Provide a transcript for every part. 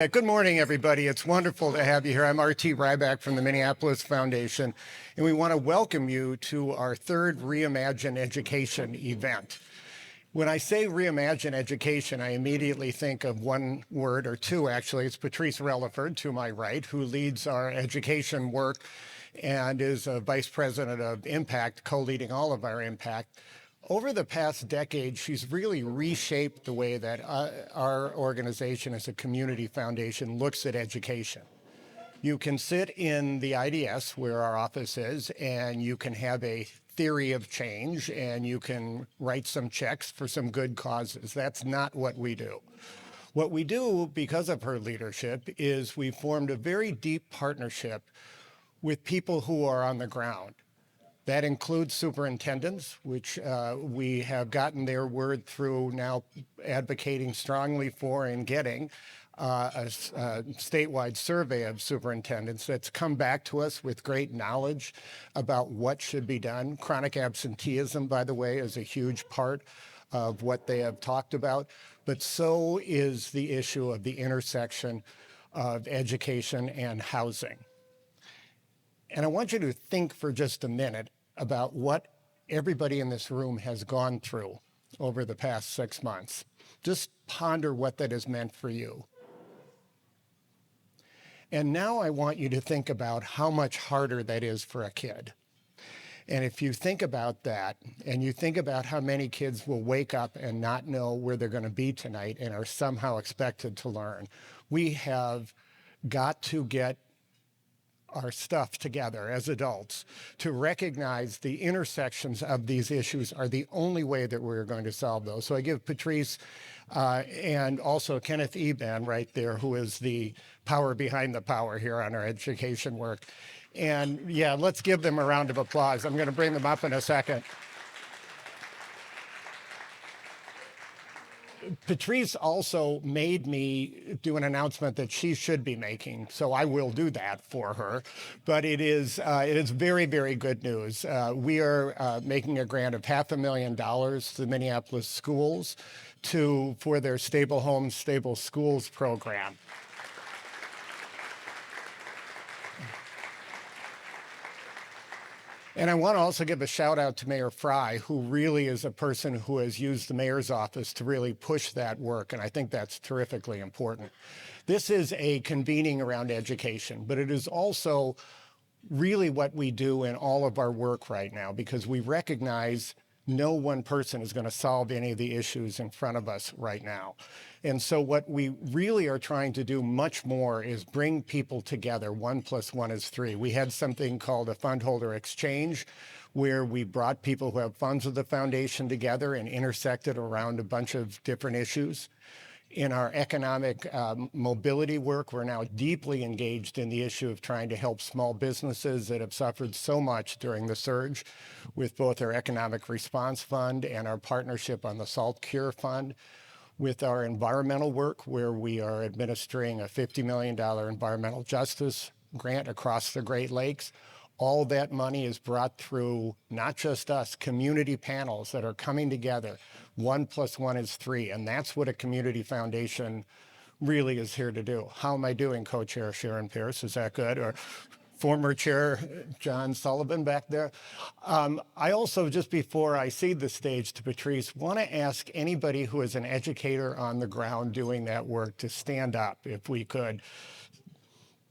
Good morning, everybody. It's wonderful to have you here. I'm R.T. Ryback from the Minneapolis Foundation, and we want to welcome you to our third Reimagine Education event. When I say Reimagine Education, I immediately think of one word, or two actually. It's Patrice Relaford, to my right, who leads our education work and is a vice president of Impact, co-leading all of our impact. Over the past decade, she's really reshaped the way that our organization as a community foundation looks at education. You can sit in the IDS where our office is, and you can have a theory of change, and you can write some checks for some good causes. That's not what we do. What we do, because of her leadership, is we formed a very deep partnership with people who are on the ground. That includes superintendents, which we have gotten their word through now advocating strongly for and getting a statewide survey of superintendents that's come back to us with great knowledge about what should be done. Chronic absenteeism, by the way, is a huge part of what they have talked about, but so is the issue of the intersection of education and housing. And I want you to think for just a minute about what everybody in this room has gone through over the past 6 months. Just ponder what that has meant for you. And now I want you to think about how much harder that is for a kid. And if you think about that, and you think about how many kids will wake up and not know where they're going to be tonight and are somehow expected to learn, we have got to get our stuff together as adults to recognize the intersections of these issues are the only way that we're going to solve those. So I give Patrice and also Kenneth Eban right there, who is the power behind the power here on our education work. And yeah, let's give them a round of applause. I'm going to bring them up in a second. Patrice also made me do an announcement that she should be making, so I will do that for her. But it is very, very good news. We are making a grant of $500,000 to the Minneapolis schools for their Stable Homes, Stable Schools program. And I want to also give a shout out to Mayor Fry, who really is a person who has used the mayor's office to really push that work. And I think that's terrifically important. This is a convening around education, but it is also really what we do in all of our work right now, because we recognize no one person is going to solve any of the issues in front of us right now. And so what we really are trying to do much more is bring people together. 1 + 1 is 3. We had something called a fund holder exchange, where we brought people who have funds with the foundation together and intersected around a bunch of different issues. In our economic mobility work, we're now deeply engaged in the issue of trying to help small businesses that have suffered so much during the surge with both our Economic Response Fund and our partnership on the Salt Cure Fund. With our environmental work, where we are administering a $50 million environmental justice grant across the Great Lakes. All that money is brought through not just us, community panels that are coming together. 1 + 1 is 3, and that's what a community foundation really is here to do. How am I doing, Co-Chair Sharon Pierce? Is that good? Or former Chair John Sullivan back there? I also, just before I cede the stage to Patrice, want to ask anybody who is an educator on the ground doing that work to stand up, if we could.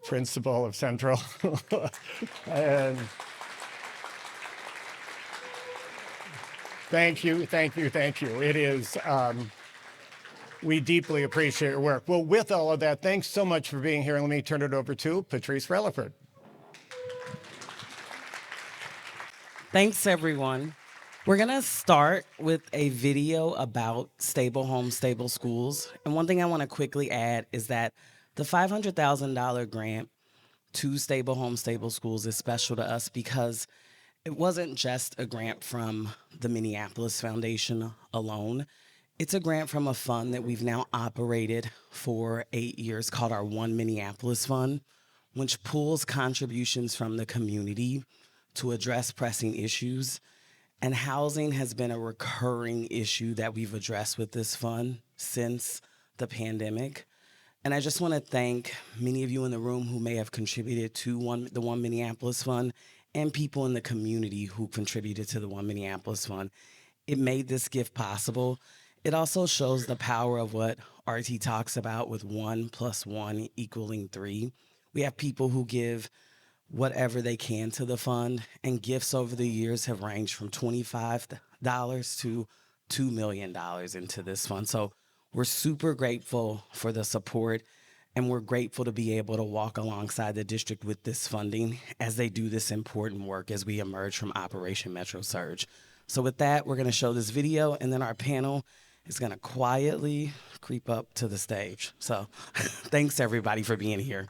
Principal of Central. And thank you. It is, we deeply appreciate your work. Well, with all of that, thanks so much for being here. Let me turn it over to Patrice Relaford. Thanks, everyone. We're going to start with a video about Stable Homes, Stable Schools. And one thing I want to quickly add is that the $500,000 grant to Stable Homes, Stable Schools is special to us because it wasn't just a grant from the Minneapolis Foundation alone. It's a grant from a fund that we've now operated for 8 years called our One Minneapolis Fund, which pulls contributions from the community to address pressing issues. And housing has been a recurring issue that we've addressed with this fund since the pandemic. And I just want to thank many of you in the room who may have contributed to the One Minneapolis Fund and people in the community who contributed to the One Minneapolis Fund. It made this gift possible. It also shows the power of what RT talks about with 1+1 = 3. We have people who give whatever they can to the fund, and gifts over the years have ranged from $25 to $2 million into this fund. So we're super grateful for the support, and we're grateful to be able to walk alongside the district with this funding as they do this important work as we emerge from Operation Metro Surge. So with that, we're going to show this video, and then our panel is going to quietly creep up to the stage. So thanks everybody for being here.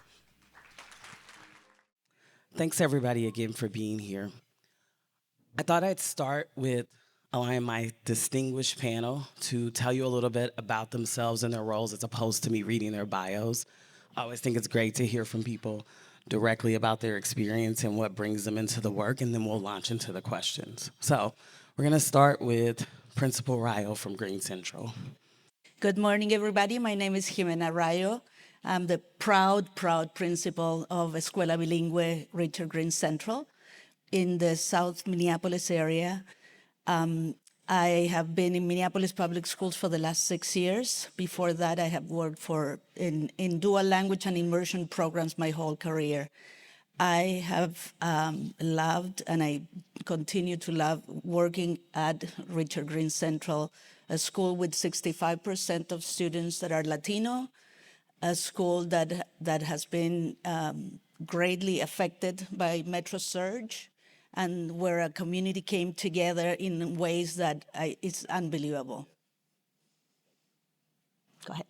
Thanks everybody again for being here. I thought I'd start with allowing my distinguished panel to tell you a little bit about themselves and their roles as opposed to me reading their bios. I always think it's great to hear from people directly about their experience and what brings them into the work, and then we'll launch into the questions. So we're gonna start with Principal Rayo from Green Central. Good morning, everybody. My name is Jimena Rayo. I'm the proud principal of Escuela Bilingüe Richard Green Central in the South Minneapolis area. I have been in Minneapolis Public Schools for the last 6 years. Before that, I have worked in dual language and immersion programs my whole career. I have loved, and I continue to love, working at Richard Green Central, a school with 65% of students that are Latino, a school that has been greatly affected by Metro Surge, and where a community came together in ways that it's unbelievable. Go ahead.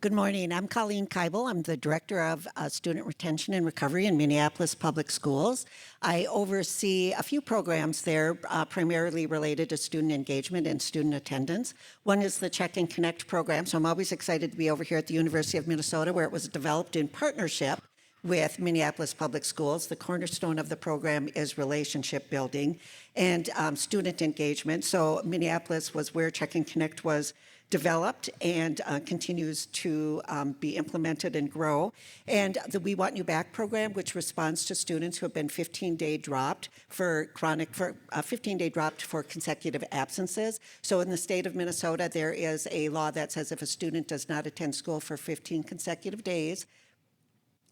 Good morning. I'm Colleen Keibel. I'm the Director of Student Retention and Recovery in Minneapolis Public Schools. I oversee a few programs there, primarily related to student engagement and student attendance. One is the Check and Connect program, so I'm always excited to be over here at the University of Minnesota, where it was developed in partnership with Minneapolis Public Schools. The cornerstone of the program is relationship building and student engagement. So Minneapolis was where Check and Connect was developed and continues to be implemented and grow. And the We Want You Back program, which responds to students who have been 15-day dropped for 15-day dropped for consecutive absences. So in the state of Minnesota, there is a law that says if a student does not attend school for 15 consecutive days,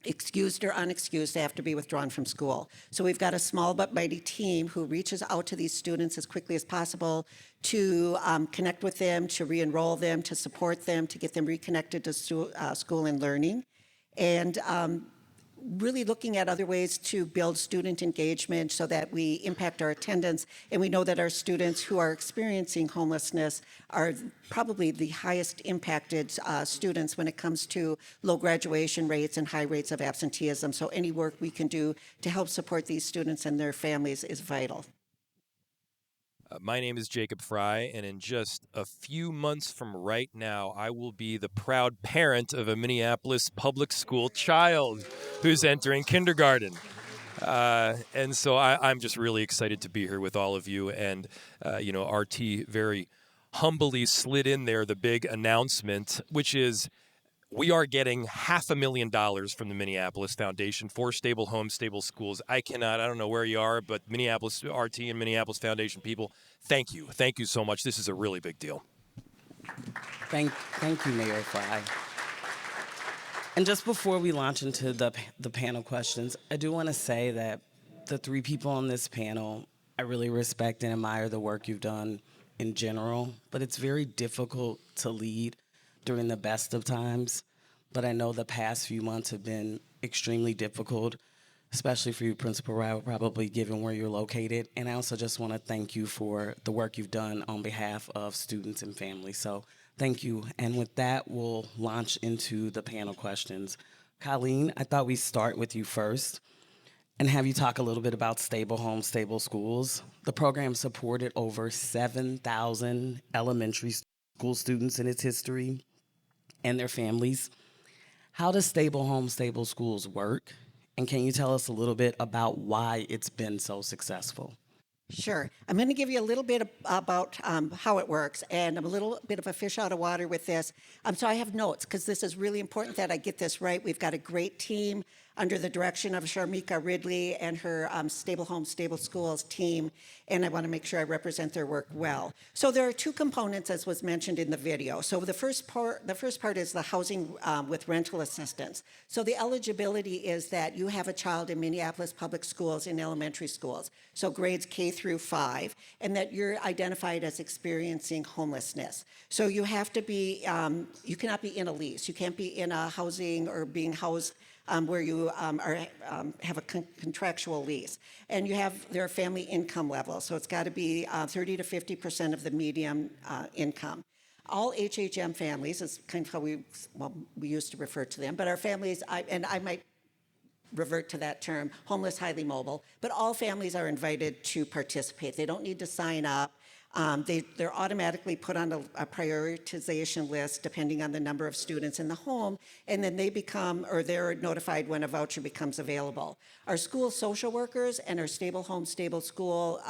excused or unexcused, they have to be withdrawn from school. So we've got a small but mighty team who reaches out to these students as quickly as possible to connect with them, to re-enroll them, to support them, to get them reconnected to school and learning. And really looking at other ways to build student engagement so that we impact our attendance. And we know that our students who are experiencing homelessness are probably the highest impacted students when it comes to low graduation rates and high rates of absenteeism. So any work we can do to help support these students and their families is vital. My name is Jacob Fry, and in just a few months from right now, I will be the proud parent of a Minneapolis public school child who's entering kindergarten. And so I'm just really excited to be here with all of you. And, RT very humbly slid in there the big announcement, which is we are getting $500,000 from the Minneapolis Foundation for Stable Homes, Stable Schools. I don't know where you are, but Minneapolis RT and Minneapolis Foundation people, thank you. Thank you so much. This is a really big deal. Thank you, Mayor Fry. And just before we launch into the panel questions, I do want to say that the three people on this panel, I really respect and admire the work you've done in general, but it's very difficult to lead during the best of times. But I know the past few months have been extremely difficult, especially for you, Principal Rao, probably given where you're located. And I also just want to thank you for the work you've done on behalf of students and families. So thank you. And with that, we'll launch into the panel questions. Colleen, I thought we'd start with you first and have you talk a little bit about Stable Homes, Stable Schools. The program supported over 7,000 elementary school students in its history and their families. How does Stable Homes, Stable Schools work? And can you tell us a little bit about why it's been so successful? Sure. I'm going to give you a little bit about how it works, and I'm a little bit of a fish out of water with this. So I have notes because this is really important that I get this right. We've got a great team under the direction of Sharmika Ridley and her Stable Homes, Stable Schools team, and I want to make sure I represent their work well. So there are two components, as was mentioned in the video. So the first part is the housing with rental assistance. So the eligibility is that you have a child in Minneapolis Public Schools in elementary schools, so grades K through 5, and that you're identified as experiencing homelessness. So you have to be, you cannot be in a lease. You can't be in a housing or being housed where you have a contractual lease. And there are family income levels, so it's got to be 30 to 50% of the median income. All HHM families is kind of how we used to refer to them, but our families, I might revert to that term, homeless, highly mobile, but all families are invited to participate. They don't need to sign up. They're automatically put on a prioritization list depending on the number of students in the home, and then they're notified when a voucher becomes available. Our school social workers and our Stable Home, Stable School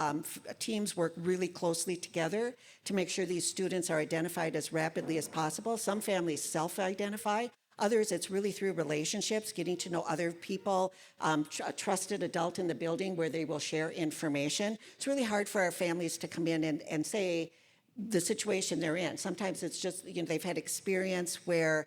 teams work really closely together to make sure these students are identified as rapidly as possible. Some families self-identify. Others, it's really through relationships, getting to know other people, a trusted adult in the building where they will share information. It's really hard for our families to come in and say the situation they're in. Sometimes it's just, they've had experience where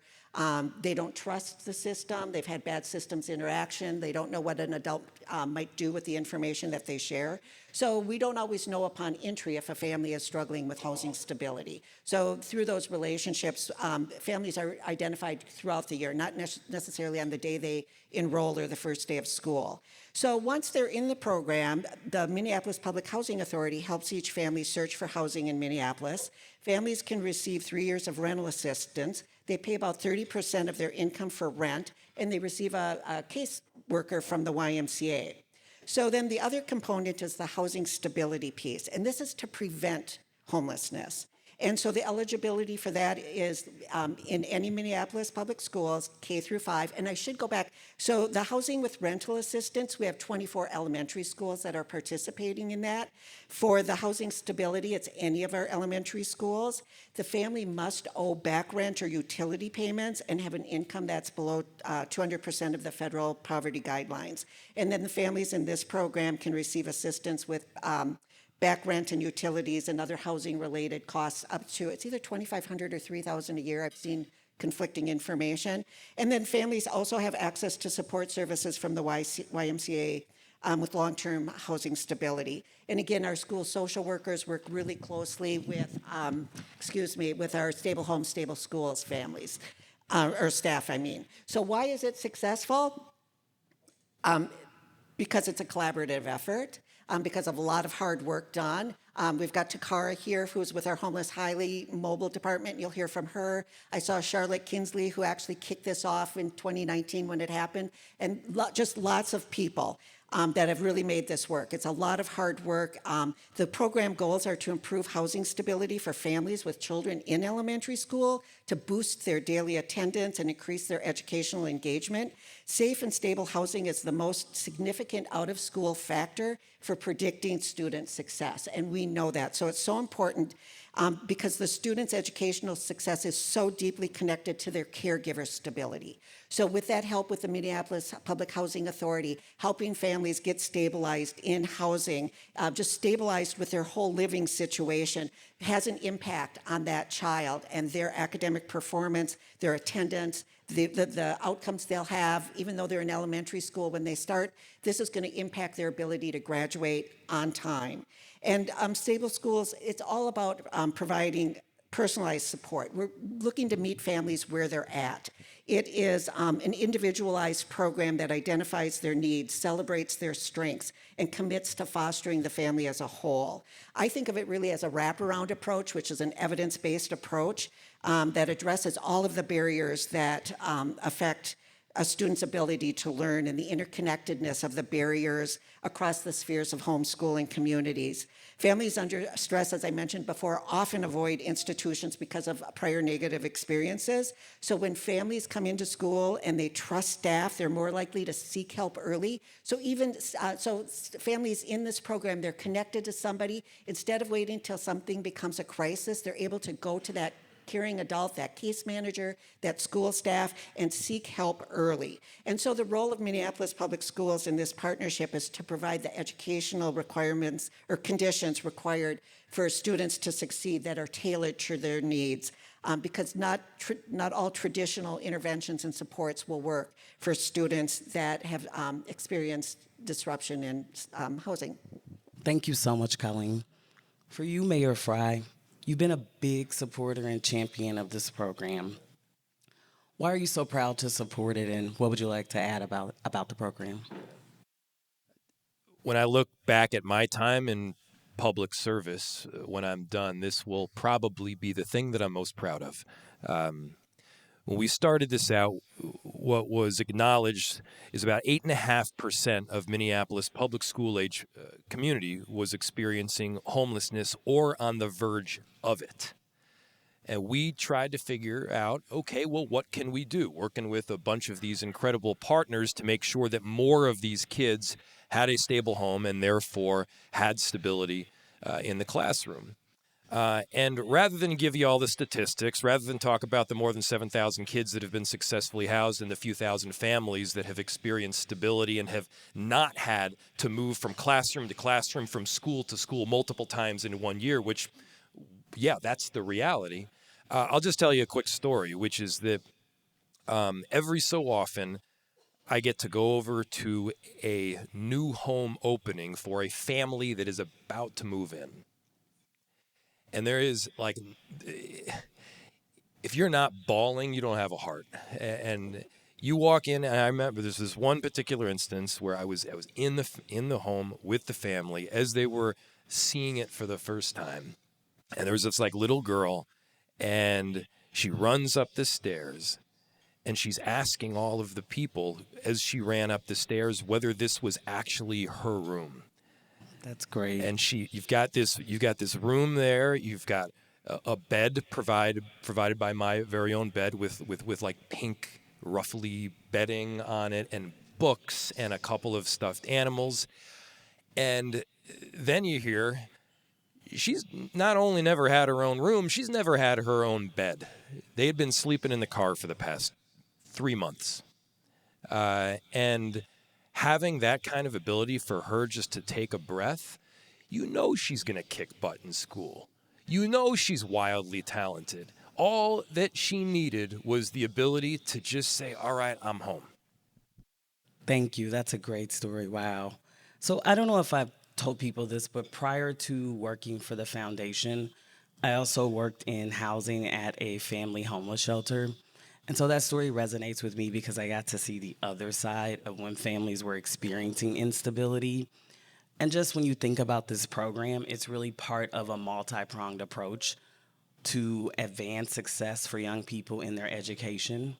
they don't trust the system. They've had bad systems interaction. They don't know what an adult might do with the information that they share. So we don't always know upon entry if a family is struggling with housing stability. So through those relationships, families are identified throughout the year, not necessarily on the day they enroll or the first day of school. So once they're in the program, the Minneapolis Public Housing Authority helps each family search for housing in Minneapolis. Families can receive 3 years of rental assistance. They pay about 30% of their income for rent, and they receive a caseworker from the YMCA. So then the other component is the housing stability piece, and this is to prevent homelessness. And so the eligibility for that is in any Minneapolis public schools, K through 5. And I should go back. So the housing with rental assistance, we have 24 elementary schools that are participating in that. For the housing stability, it's any of our elementary schools. The family must owe back rent or utility payments and have an income that's below 200% of the federal poverty guidelines. And then the families in this program can receive assistance with back rent and utilities and other housing-related costs up to, it's either $2,500 or $3,000 a year. I've seen conflicting information. And then families also have access to support services from the YMCA with long-term housing stability. And again, our school social workers work really closely with, with our Stable Home, Stable Schools families, or staff, I mean. So why is it successful? Because it's a collaborative effort. Because of a lot of hard work done. We've got Takara here, who's with our Homeless Highly Mobile Department. You'll hear from her. I saw Charlotte Kinsley, who actually kicked this off in 2019 when it happened, and just lots of people that have really made this work. It's a lot of hard work. The program goals are to improve housing stability for families with children in elementary school, to boost their daily attendance and increase their educational engagement. Safe and stable housing is the most significant out-of-school factor for predicting student success, and we know that. So it's so important because the student's educational success is so deeply connected to their caregiver stability. So with that help with the Minneapolis Public Housing Authority, helping families get stabilized in housing, just stabilized with their whole living situation, has an impact on that child and their academic performance, their attendance, the outcomes they'll have, even though they're in elementary school when they start. This is going to impact their ability to graduate on time. And Stable Schools, it's all about providing personalized support. We're looking to meet families where they're at. It is an individualized program that identifies their needs, celebrates their strengths, and commits to fostering the family as a whole. I think of it really as a wraparound approach, which is an evidence-based approach that addresses all of the barriers that affect a student's ability to learn and the interconnectedness of the barriers across the spheres of homeschooling communities. Families under stress, as I mentioned before, often avoid institutions because of prior negative experiences. So when families come into school and they trust staff, they're more likely to seek help early. So families in this program, they're connected to somebody. Instead of waiting till something becomes a crisis, they're able to go to that caring adult, that case manager, that school staff, and seek help early. And so the role of Minneapolis Public Schools in this partnership is to provide the educational requirements or conditions required for students to succeed that are tailored to their needs. Because not all traditional interventions and supports will work for students that have experienced disruption in housing. Thank you so much, Colleen. For you, Mayor Fry, you've been a big supporter and champion of this program. Why are you so proud to support it, and what would you like to add about the program? When I look back at my time in public service, when I'm done, this will probably be the thing that I'm most proud of. When we started this out, what was acknowledged is about 8.5% of Minneapolis public school age community was experiencing homelessness or on the verge of it. And we tried to figure out, okay, well, what can we do? Working with a bunch of these incredible partners to make sure that more of these kids had a stable home and therefore had stability in the classroom. And rather than give you all the statistics, rather than talk about the more than 7,000 kids that have been successfully housed and the few thousand families that have experienced stability and have not had to move from classroom to classroom, from school to school multiple times in 1 year, which, yeah, that's the reality. I'll just tell you a quick story, which is that every so often I get to go over to a new home opening for a family that is about to move in. And there is, like, if you're not bawling, you don't have a heart. And you walk in, and I remember there's this one particular instance where I was in the home with the family as they were seeing it for the first time. And there was this, like, little girl, and she runs up the stairs, and she's asking all of the people as she ran up the stairs whether this was actually her room. That's great. And you've got this room there. You've got a bed provided by my very own bed with like pink ruffly bedding on it, and books and a couple of stuffed animals. And then you hear she's not only never had her own room, she's never had her own bed. They had been sleeping in the car for the past 3 months, and having that kind of ability for her just to take a breath, you know she's going to kick butt in school. You know she's wildly talented. All that she needed was the ability to just say, all right, I'm home. Thank you. That's a great story. Wow. So I don't know if I've told people this, but prior to working for the foundation, I also worked in housing at a family homeless shelter. And so that story resonates with me because I got to see the other side of when families were experiencing instability. And just when you think about this program, it's really part of a multi-pronged approach to advance success for young people in their education.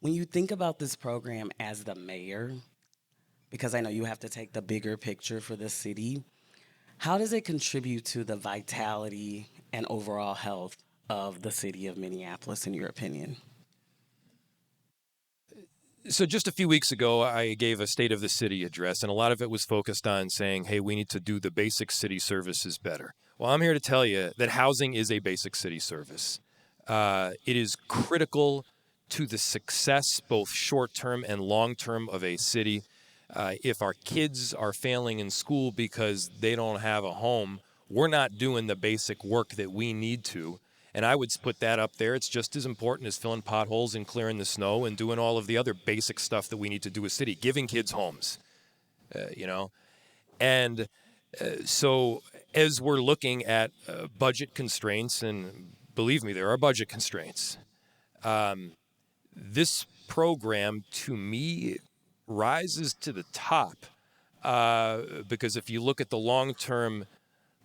When you think about this program as the mayor, because I know you have to take the bigger picture for the city, how does it contribute to the vitality and overall health of the city of Minneapolis, in your opinion? So just a few weeks ago, I gave a State of the City address, and a lot of it was focused on saying, hey, we need to do the basic city services better. Well, I'm here to tell you that housing is a basic city service. It is critical to the success, both short-term and long-term, of a city. If our kids are failing in school because they don't have a home, we're not doing the basic work that we need to. And I would put that up there. It's just as important as filling potholes and clearing the snow and doing all of the other basic stuff that we need to do as a city, giving kids homes, And so as we're looking at budget constraints, and believe me, there are budget constraints, this program, to me, rises to the top because if you look at the long-term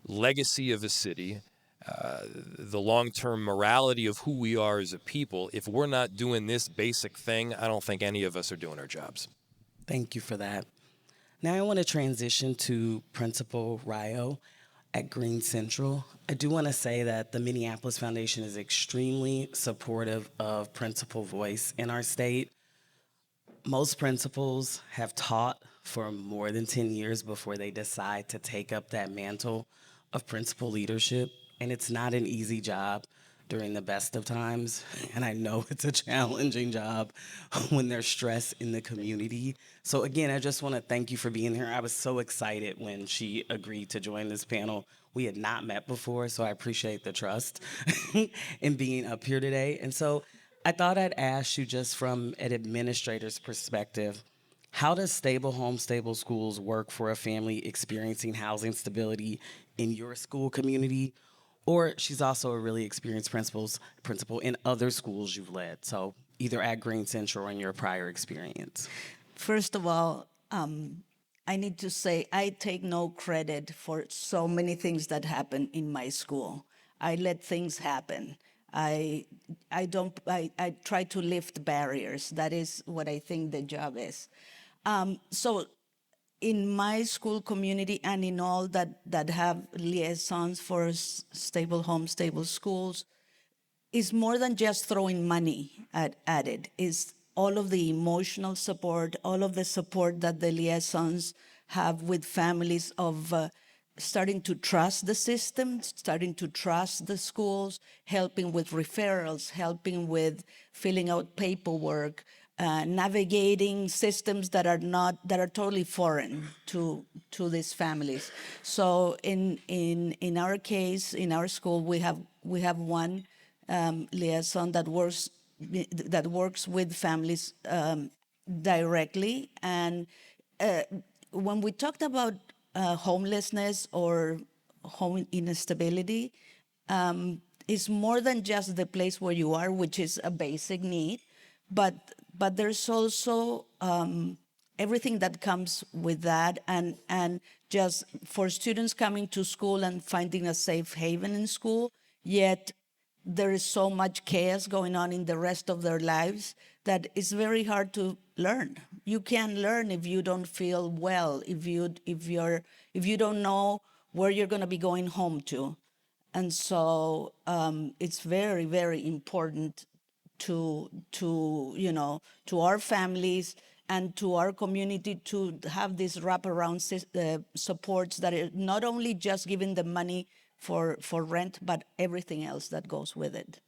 legacy of a city, the long-term morality of who we are as a people. If we're not doing this basic thing, I don't think any of us are doing our jobs. Thank you for that. Now I want to transition to Principal Ryo at Green Central. I do want to say that the Minneapolis Foundation is extremely supportive of principal voice in our state. Most principals have taught for more than 10 years before they decide to take up that mantle of principal leadership. And it's not an easy job during the best of times. And I know it's a challenging job when there's stress in the community. So, again, I just want to thank you for being here. I was so excited when she agreed to join this panel. We had not met before, so I appreciate the trust in being up here today. And so, I thought I'd ask you, just from an administrator's perspective, how does stable home, stable schools work for a family experiencing housing stability in your school community? Or she's also a really experienced principal in other schools you've led, so either at Green Central or in your prior experience. First of all, I need to say I take no credit for so many things that happen in my school. I let things happen. I try to lift barriers. That is what I think the job is. So in my school community and in all that have liaisons for stable homes, stable schools, is more than just throwing money at it. Is all of the emotional support, all of the support that the liaisons have with families of starting to trust the system, starting to trust the schools, helping with referrals, helping with filling out paperwork, navigating systems that are totally foreign to these families. So in our case, in our school, we have one liaison that works with families directly. And when we talked about homelessness or home instability, it's more than just the place where you are, which is a basic need, but there's also everything that comes with that, and just for students coming to school and finding a safe haven in school, yet there is so much chaos going on in the rest of their lives that it's very hard to learn. You can't learn if you don't feel well, if you don't know where you're going to be going home to. And so it's very, very important to our families and to our community to have these wraparound supports that are not only just giving them money for rent, but everything else that goes with it.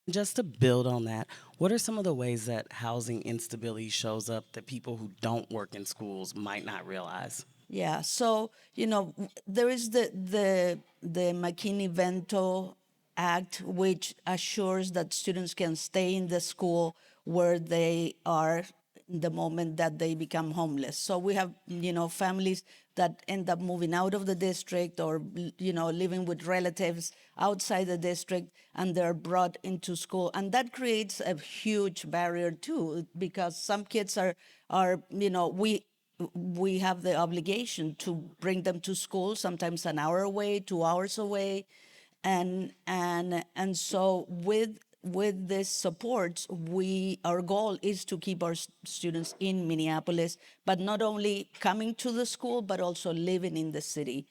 Just to build on that, what are some of the ways that housing instability shows up that people who don't work in schools might not realize? Yeah, so there is the McKinney-Vento Act, which assures that students can stay in the school where they are the moment that they become homeless. So we have families that end up moving out of the district, or living with relatives outside the district, and they're brought into school, and that creates a huge barrier too, because some kids are we have the obligation to bring them to school, sometimes an hour away, 2 hours away, and so with this support, our goal is to keep our students in Minneapolis, but not only coming to the school, but also living in the city.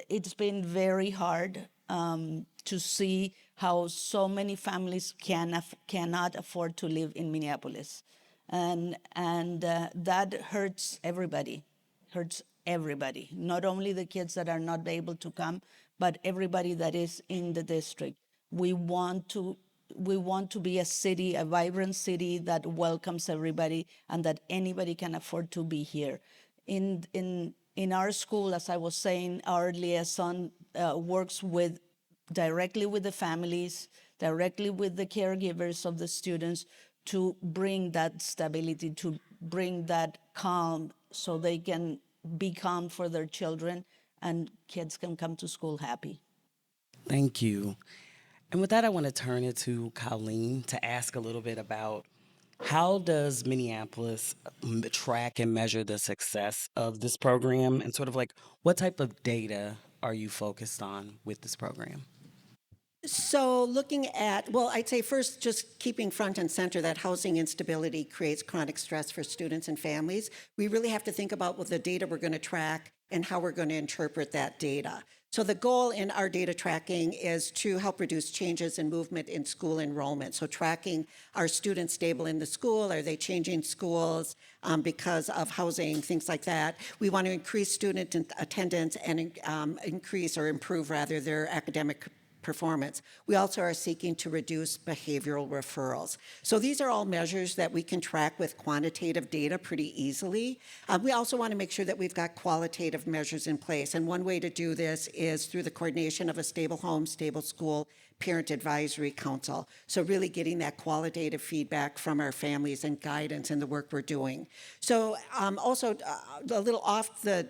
It's been very hard to see how so many families cannot afford to live in Minneapolis, and that hurts everybody. Not only the kids that are not able to come, but everybody that is in the district. We want to be a city, a vibrant city that welcomes everybody and that anybody can afford to be here. In our school, as I was saying, our liaison works directly with the families, directly with the caregivers of the students, to bring that stability, to bring that calm, so they can be calm for their children and kids can come to school happy. Thank you. And with that, I want to turn it to Colleen to ask a little bit about how does Minneapolis track and measure the success of this program, and sort of like what type of data are you focused on with this program? So looking at, well, I'd say first just keeping front and center that housing instability creates chronic stress for students and families. We really have to think about what the data we're going to track and how we're going to interpret that data. So the goal in our data tracking is to help reduce changes in movement in school enrollment. So tracking, are students stable in the school? Are they changing schools because of housing, things like that? We want to increase student attendance and increase or improve rather their academic performance. We also are seeking to reduce behavioral referrals. So these are all measures that we can track with quantitative data pretty easily. We also want to make sure that we've got qualitative measures in place. And one way to do this is through the coordination of a stable home, stable school, parent advisory council. So really getting that qualitative feedback from our families and guidance in the work we're doing. So also a little off the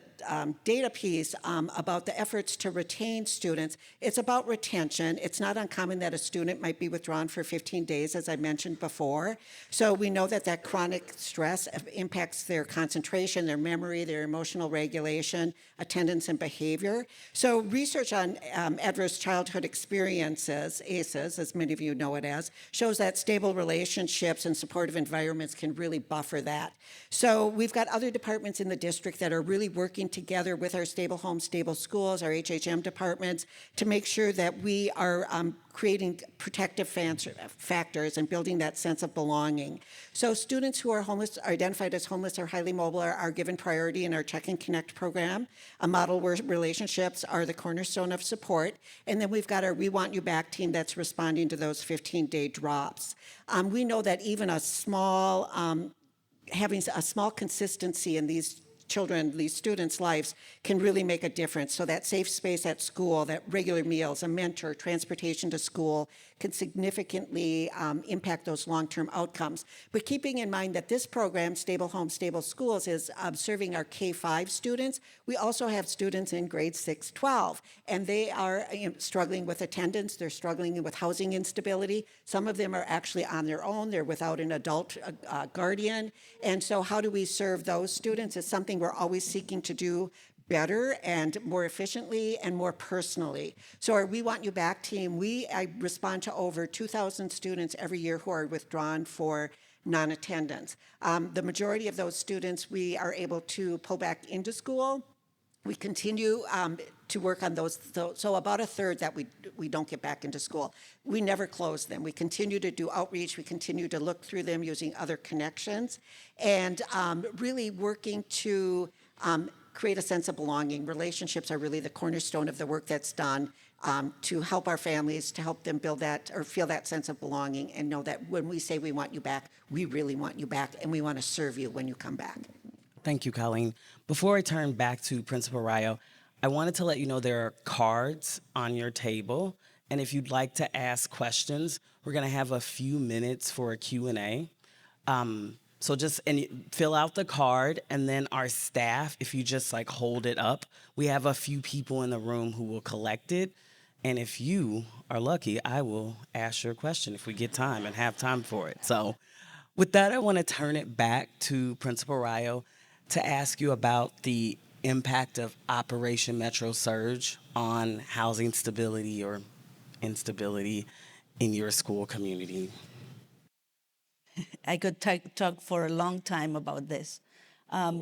data piece about the efforts to retain students. It's about retention. It's not uncommon that a student might be withdrawn for 15 days, as I mentioned before. So we know that that chronic stress impacts their concentration, their memory, their emotional regulation, attendance, and behavior. So research on adverse childhood experiences, ACEs, as many of you know it as, shows that stable relationships and supportive environments can really buffer that. So we've got other departments in the district that are really working together with our stable homes, stable schools, our HHM departments, to make sure that we are creating protective factors and building that sense of belonging. So students who are homeless, identified as homeless or highly mobile are given priority in our Check and Connect program. A model where relationships are the cornerstone of support. And then we've got our We Want You Back team that's responding to those 15-day drops. We know that even a small, having a small consistency in these children, these students' lives can really make a difference. So that safe space at school, that regular meals, a mentor, transportation to school can significantly impact those long-term outcomes. But keeping in mind that this program, Stable Home, Stable Schools, is serving our K-5 students. We also have students in grades 6, 12, and they are struggling with attendance. They're struggling with housing instability. Some of them are actually on their own. They're without an adult guardian. And so how do we serve those students is something we're always seeking to do better and more efficiently and more personally. So our We Want You Back team, I respond to over 2,000 students every year who are withdrawn for non-attendance. The majority of those students we are able to pull back into school. We continue to work on those, so about a third that we don't get back into school. We never close them. We continue to do outreach. We continue to look through them using other connections and really working to create a sense of belonging. Relationships are really the cornerstone of the work that's done to help our families, to help them build that or feel that sense of belonging and know that when we say we want you back, we really want you back and we want to serve you when you come back. Thank you, Colleen. Before I turn back to Principal Rayo, I wanted to let you know there are cards on your table, and if you'd like to ask questions, we're going to have a few minutes for a Q&A. So just fill out the card, and then our staff, if you just like hold it up, we have a few people in the room who will collect it. And if you are lucky, I will ask your question if we get time and have time for it. So with that, I want to turn it back to Principal Rayo to ask you about the impact of Operation Metro Surge on housing stability or instability in your school community. I could talk for a long time about this.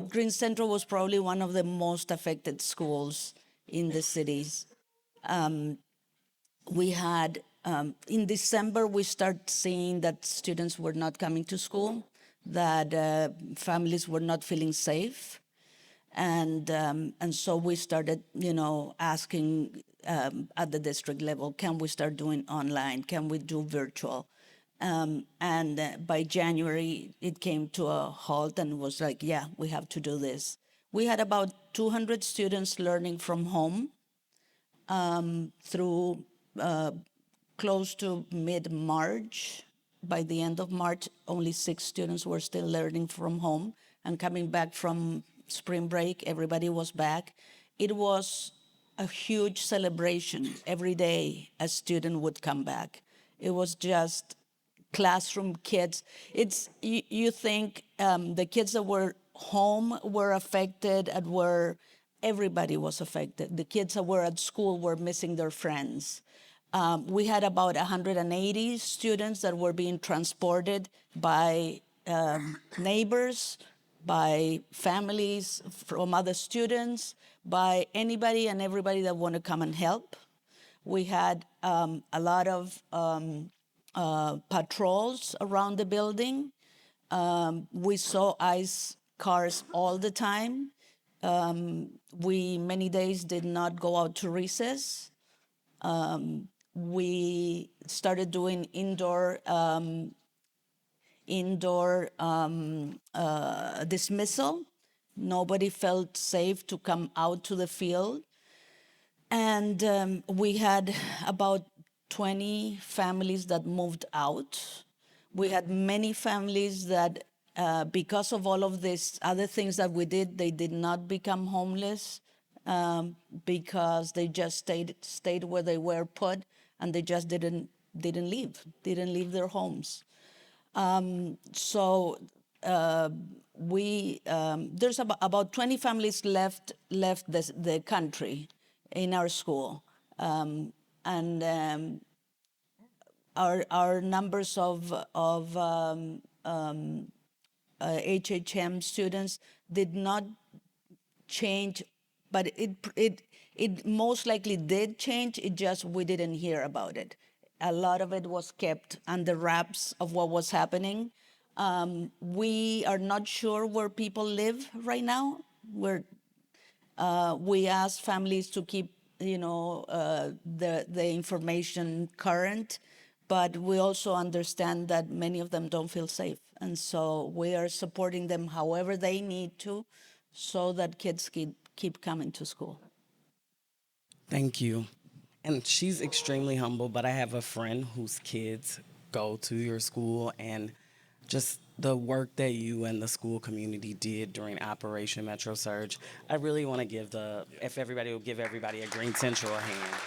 Green Central was probably one of the most affected schools in the cities. We had, in December, we started seeing that students were not coming to school, that families were not feeling safe. And so we started, asking at the district level, can we start doing online? Can we do virtual? And by January, it came to a halt and was like, yeah, we have to do this. We had about 200 students learning from home through close to mid-March. By the end of March, only 6 students were still learning from home. And coming back from spring break, everybody was back. It was a huge celebration. Every day, a student would come back. It was just classroom kids. You think the kids that were home were affected, everybody was affected. The kids that were at school were missing their friends. We had about 180 students that were being transported by neighbors, by families from other students, by anybody and everybody that want to come and help. We had a lot of patrols around the building. We saw ICE cars all the time. We many days did not go out to recess. We started doing indoor dismissal. Nobody felt safe to come out to the field. And we had about 20 families that moved out. We had many families that, because of all of these other things that we did, they did not become homeless because they just stayed where they were put, and they just didn't leave their homes. So there's about 20 families left the country in our school, and our numbers of HHM students did not change, but it most likely did change. It just we didn't hear about it. A lot of it was kept under wraps of what was happening. We are not sure where people live right now. We ask families to keep, the information current, but we also understand that many of them don't feel safe, and so we are supporting them however they need to, so that kids keep coming to school. Thank you. And she's extremely humble, but I have a friend whose kids go to your school, and just the work that you and the school community did during Operation Metro Surge. I really want to if everybody will give everybody a Green Central a hand.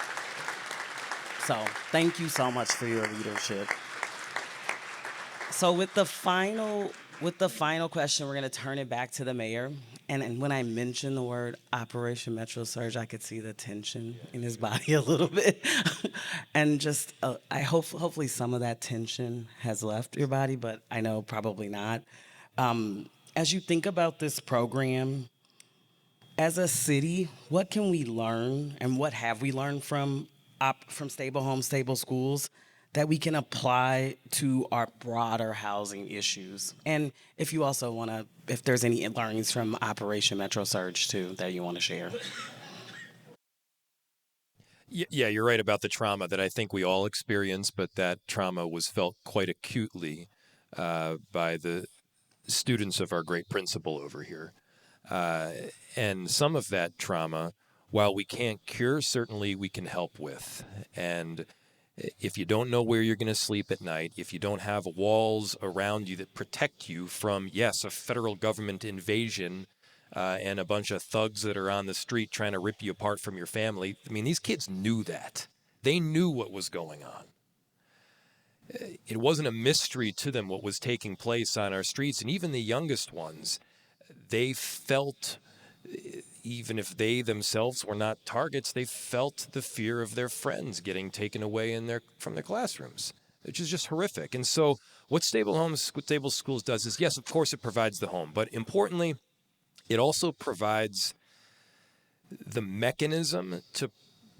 So thank you so much for your leadership. So with the final question, we're going to turn it back to the mayor. And when I mentioned the word Operation Metro Surge, I could see the tension in his body a little bit. And just, hopefully some of that tension has left your body, but I know probably not. As you think about this program, as a city, what can we learn and what have we learned from Stable Homes, Stable Schools that we can apply to our broader housing issues? And if you also want to, if there's any learnings from Operation Metro Surge too that you want to share. Yeah, you're right about the trauma that I think we all experience, but that trauma was felt quite acutely by the students of our great principal over here. And some of that trauma, while we can't cure, certainly we can help with. And if you don't know where you're going to sleep at night, if you don't have walls around you that protect you from, yes, a federal government invasion and a bunch of thugs that are on the street trying to rip you apart from your family, I mean, these kids knew that. They knew what was going on. It wasn't a mystery to them what was taking place on our streets, and even the youngest ones, they felt, even if they themselves were not targets, they felt the fear of their friends getting taken away from their classrooms, which is just horrific. And so what Stable Homes, what Stable Schools does is, yes, of course it provides the home, but importantly, it also provides the mechanism to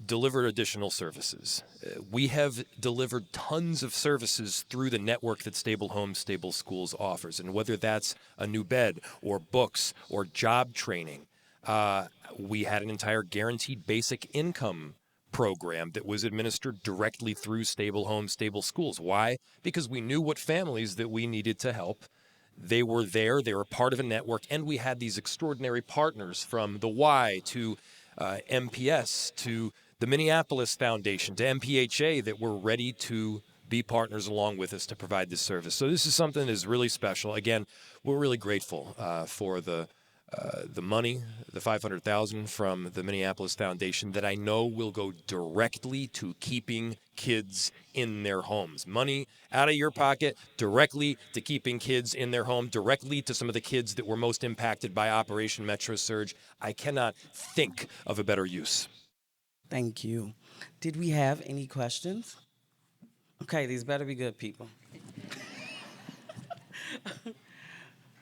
deliver additional services. We have delivered tons of services through the network that Stable Homes, Stable Schools offers. And whether that's a new bed or books or job training, we had an entire guaranteed basic income program that was administered directly through Stable Homes, Stable Schools. Why? Because we knew what families that we needed to help. They were there, they were part of a network, and we had these extraordinary partners, from the Y to MPS to the Minneapolis Foundation to MPHA, that were ready to be partners along with us to provide this service. So this is something that is really special. Again, we're really grateful for the money, the $500,000 from the Minneapolis Foundation, that I know will go directly to keeping kids in their homes. Money out of your pocket, directly to keeping kids in their home, directly to some of the kids that were most impacted by Operation Metro Surge. I cannot think of a better use. Thank you. Did we have any questions? Okay, these better be good people.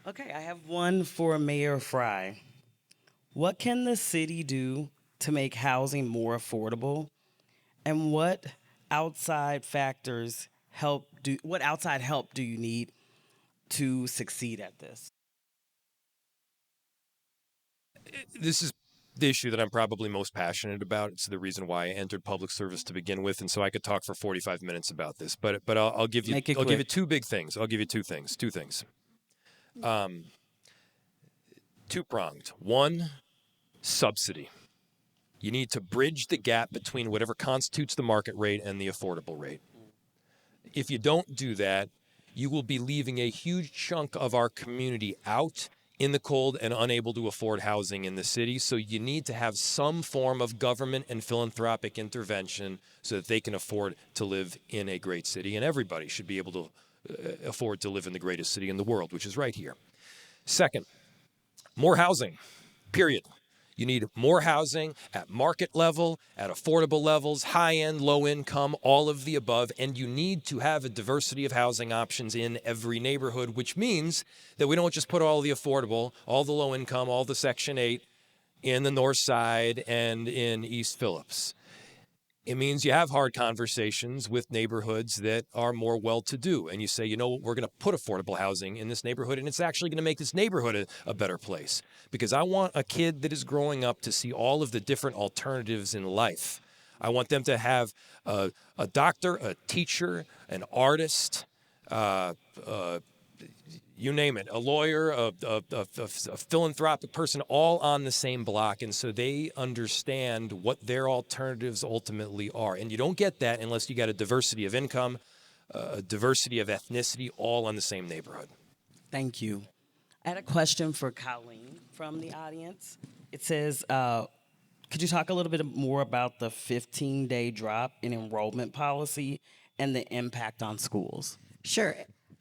Okay, I have one for Mayor Fry. What can the city do to make housing more affordable? And what outside help do you need to succeed at this? This is the issue that I'm probably most passionate about. It's the reason why I entered public service to begin with, and so I could talk for 45 minutes about this. But I'll give you Make it I'll give you quick. two big things. I'll give you two things. Two-pronged. One, subsidy. You need to bridge the gap between whatever constitutes the market rate and the affordable rate. If you don't do that, you will be leaving a huge chunk of our community out in the cold and unable to afford housing in the city. So you need to have some form of government and philanthropic intervention so that they can afford to live in a great city. And everybody should be able to afford to live in the greatest city in the world, which is right here. Second, more housing, period. You need more housing at market level, at affordable levels, high end, low income, all of the above. And you need to have a diversity of housing options in every neighborhood, which means that we don't just put all the affordable, all the low income, all the Section 8 in the North Side and in East Phillips. It means you have hard conversations with neighborhoods that are more well-to-do. And you say, you know, we're going to put affordable housing in this neighborhood, and it's actually going to make this neighborhood a better place. Because I want a kid that is growing up to see all of the different alternatives in life. I want them to have a doctor, a teacher, an artist, you name it, a lawyer, a philanthropic person, all on the same block. And so they understand what their alternatives ultimately are. And you don't get that unless you got a diversity of income, a diversity of ethnicity, all on the same neighborhood. Thank you. I had a question for Colleen from the audience. It says, could you talk a little bit more about the 15-day drop in enrollment policy and the impact on schools? Sure.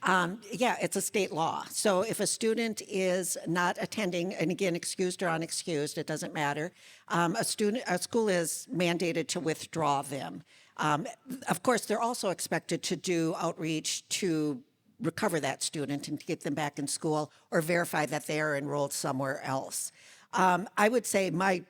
Yeah, it's a state law. So if a student is not attending, and again, excused or unexcused, it doesn't matter, a school is mandated to withdraw them. Of course, they're also expected to do outreach to recover that student and to get them back in school or verify that they are enrolled somewhere else. I would say my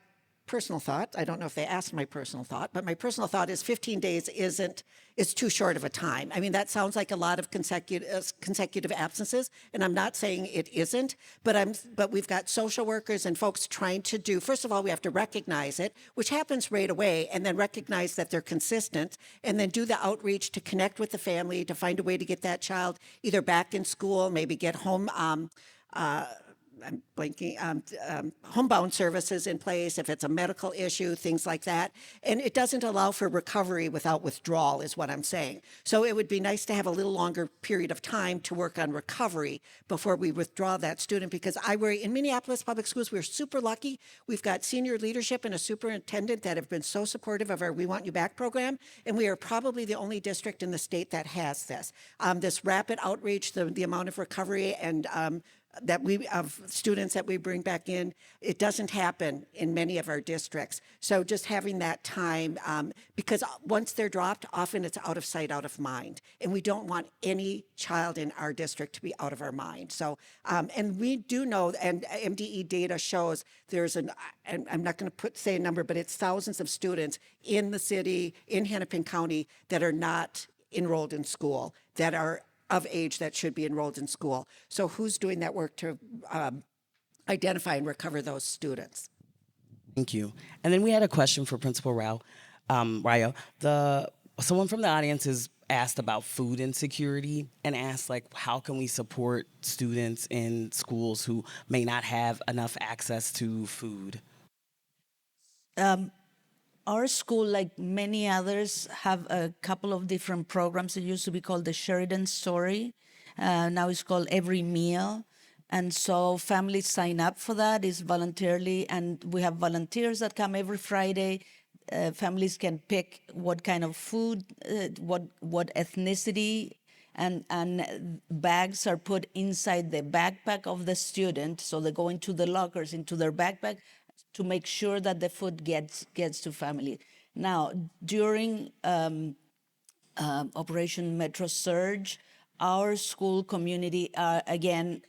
personal thought, I don't know if they asked my personal thought, but my personal thought is 15 days is too short of a time. I mean, that sounds like a lot of consecutive absences, and I'm not saying it isn't, but we've got social workers and folks trying to do, first of all, we have to recognize it, which happens right away, and then recognize that they're consistent, and then do the outreach to connect with the family, to find a way to get that child either back in school, maybe get home, I'm blanking, homebound services in place, if it's a medical issue, things like that. And it doesn't allow for recovery without withdrawal, is what I'm saying. So it would be nice to have a little longer period of time to work on recovery before we withdraw that student, because I worry, in Minneapolis Public Schools, we're super lucky. We've got senior leadership and a superintendent that have been so supportive of our We Want You Back program, and we are probably the only district in the state that has this. This rapid outreach, the amount of recovery and of students that we bring back in, it doesn't happen in many of our districts. So just having that time, because once they're dropped, often it's out of sight, out of mind. And we don't want any child in our district to be out of our mind. So, and we do know, and MDE data shows there's and I'm not going to say a number, but it's thousands of students in the city, in Hennepin County, that are not enrolled in school, that are of age that should be enrolled in school. So who's doing that work to identify and recover those students? Thank you. And then we had a question for Principal Rayo. Someone from the audience has asked about food insecurity and asked, like, how can we support students in schools who may not have enough access to food? Our school, like many others, have a couple of different programs. It used to be called the Sheridan Story. Now it's called Every Meal. And so families sign up for that. It's voluntarily, and we have volunteers that come every Friday. Families can pick what kind of food, what ethnicity, and bags are put inside the backpack of the student. So they go into the lockers, into their backpack, to make sure that the food gets to family. Now, during Operation Metro Surge, our school community, again,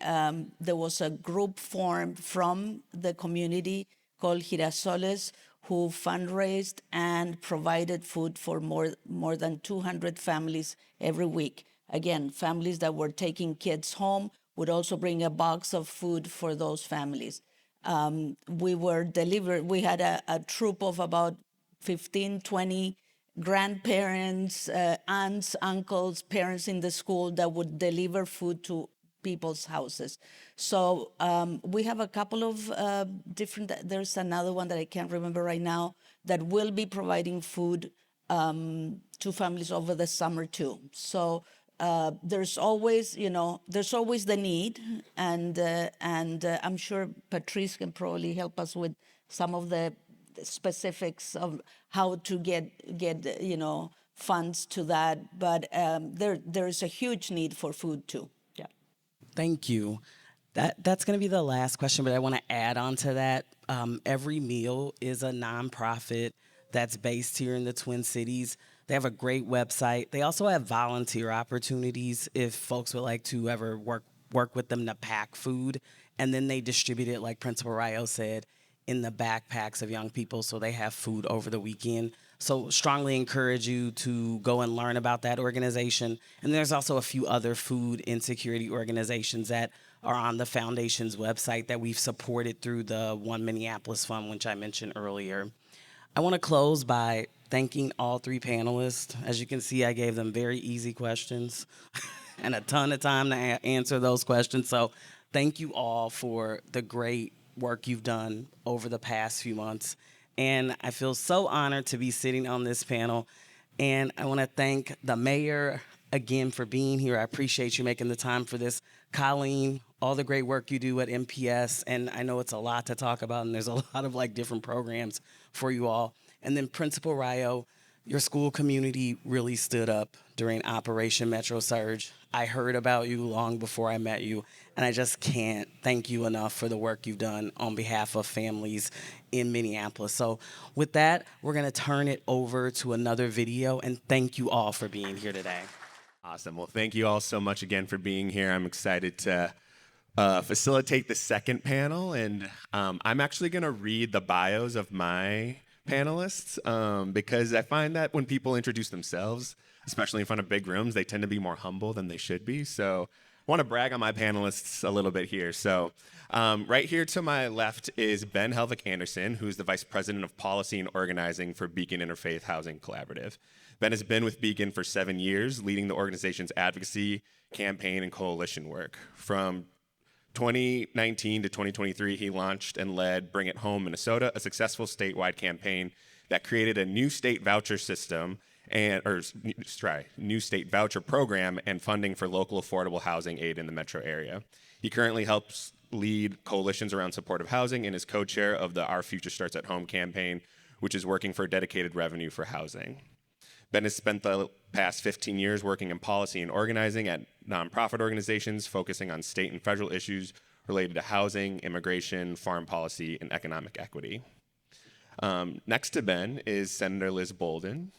there was a group formed from the community called Girasoles, who fundraised and provided food for more than 200 families every week. Again, families that were taking kids home would also bring a box of food for those families. We had a troop of about 15, 20 grandparents, aunts, uncles, parents in the school that would deliver food to people's houses. So we have a couple of there's another one that I can't remember right now that will be providing food to families over the summer too. So there's always the need, and I'm sure Patrice can probably help us with some of the specifics of how to get funds to that. But there is a huge need for food too. Yeah. Thank you. That's going to be the last question, but I want to add on to that. Every Meal is a nonprofit that's based here in the Twin Cities. They have a great website. They also have volunteer opportunities if folks would like to ever work with them to pack food. And then they distribute it, like Principal Rayo said, in the backpacks of young people so they have food over the weekend. So strongly encourage you to go and learn about that organization. And there's also a few other food insecurity organizations that are on the foundation's website that we've supported through the One Minneapolis Fund, which I mentioned earlier. I want to close by thanking all three panelists. As you can see, I gave them very easy questions and a ton of time to answer those questions. So thank you all for the great work you've done over the past few months. And I feel so honored to be sitting on this panel. And I want to thank the mayor again for being here. I appreciate you making the time for this. Colleen, all the great work you do at MPS. And I know it's a lot to talk about, and there's a lot of different programs for you all. And then Principal Rayo, your school community really stood up during Operation Metro Surge. I heard about you long before I met you, and I just can't thank you enough for the work you've done on behalf of families in Minneapolis. So with that, we're going to turn it over to another video, and thank you all for being here today. Awesome. Well, thank you all so much again for being here. I'm excited to facilitate the second panel, and I'm actually going to read the bios of my panelists because I find that when people introduce themselves, especially in front of big rooms, they tend to be more humble than they should be. So I want to brag on my panelists a little bit here. So right here to my left is Ben Helvig Anderson, who's the Vice President of Policy and Organizing for Beacon Interfaith Housing Collaborative. Ben has been with Beacon for 7 years, leading the organization's advocacy, campaign, and coalition work. From 2019 to 2023, he launched and led Bring It Home Minnesota, a successful statewide campaign that created a new state voucher system new state voucher program and funding for local affordable housing aid in the metro area. He currently helps lead coalitions around supportive housing and is co-chair of the Our Future Starts at Home campaign, which is working for dedicated revenue for housing. Ben has spent the past 15 years working in policy and organizing at nonprofit organizations, focusing on state and federal issues related to housing, immigration, foreign policy, and economic equity. Next to Ben is Senator Liz Bolden.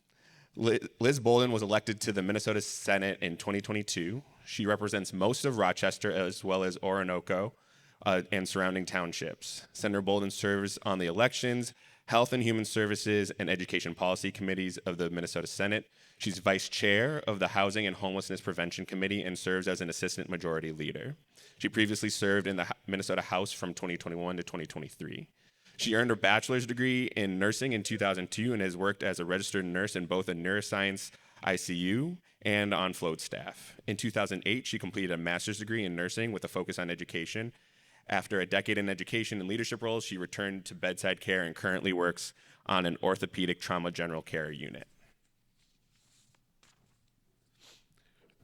Liz Bolden was elected to the Minnesota Senate in 2022. She represents most of Rochester as well as Orinoco and surrounding townships. Senator Bolden serves on the Elections, Health and Human Services, and Education Policy Committees of the Minnesota Senate. She's vice chair of the Housing and Homelessness Prevention Committee and serves as an assistant majority leader. She previously served in the Minnesota House from 2021 to 2023. She earned her bachelor's degree in nursing in 2002 and has worked as a registered nurse in both a neuroscience ICU and on float staff. In 2008, she completed a master's degree in nursing with a focus on education. After a decade in education and leadership roles, she returned to bedside care and currently works on an orthopedic trauma general care unit.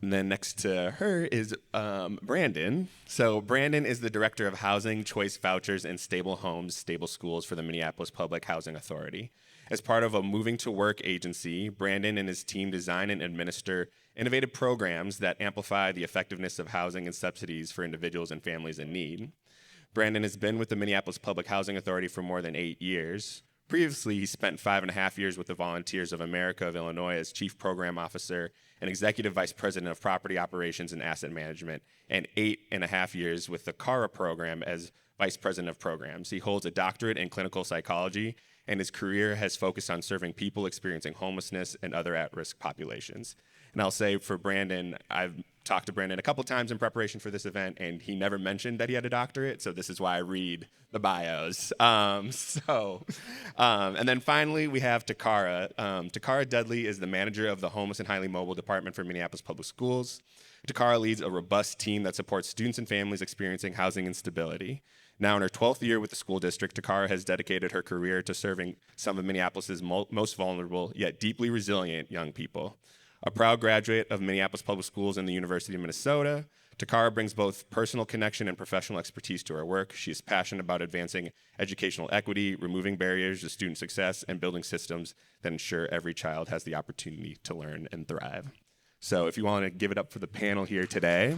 And then next to her is Brandon. So Brandon is the Director of Housing, Choice Vouchers, and Stable Homes, Stable Schools for the Minneapolis Public Housing Authority. As part of a Moving to Work agency, Brandon and his team design and administer innovative programs that amplify the effectiveness of housing and subsidies for individuals and families in need. Brandon has been with the Minneapolis Public Housing Authority for more than 8 years. Previously, he spent 5.5 years with the Volunteers of America of Illinois as Chief Program Officer and Executive Vice President of Property Operations and Asset Management, and 8.5 years with the CARA program as Vice President of Programs. He holds a doctorate in clinical psychology, and his career has focused on serving people experiencing homelessness and other at-risk populations. And I'll say for Brandon, I've talked to Brandon a couple times in preparation for this event, and he never mentioned that he had a doctorate, so this is why I read the bios. And then finally, we have Takara. Takara Dudley is the manager of the Homeless and Highly Mobile Department for Minneapolis Public Schools. Takara leads a robust team that supports students and families experiencing housing instability. Now in her 12th year with the school district, Takara has dedicated her career to serving some of Minneapolis' most vulnerable yet deeply resilient young people. A proud graduate of Minneapolis Public Schools and the University of Minnesota, Takara brings both personal connection and professional expertise to her work. She is passionate about advancing educational equity, removing barriers to student success, and building systems that ensure every child has the opportunity to learn and thrive. So if you want to give it up for the panel here today.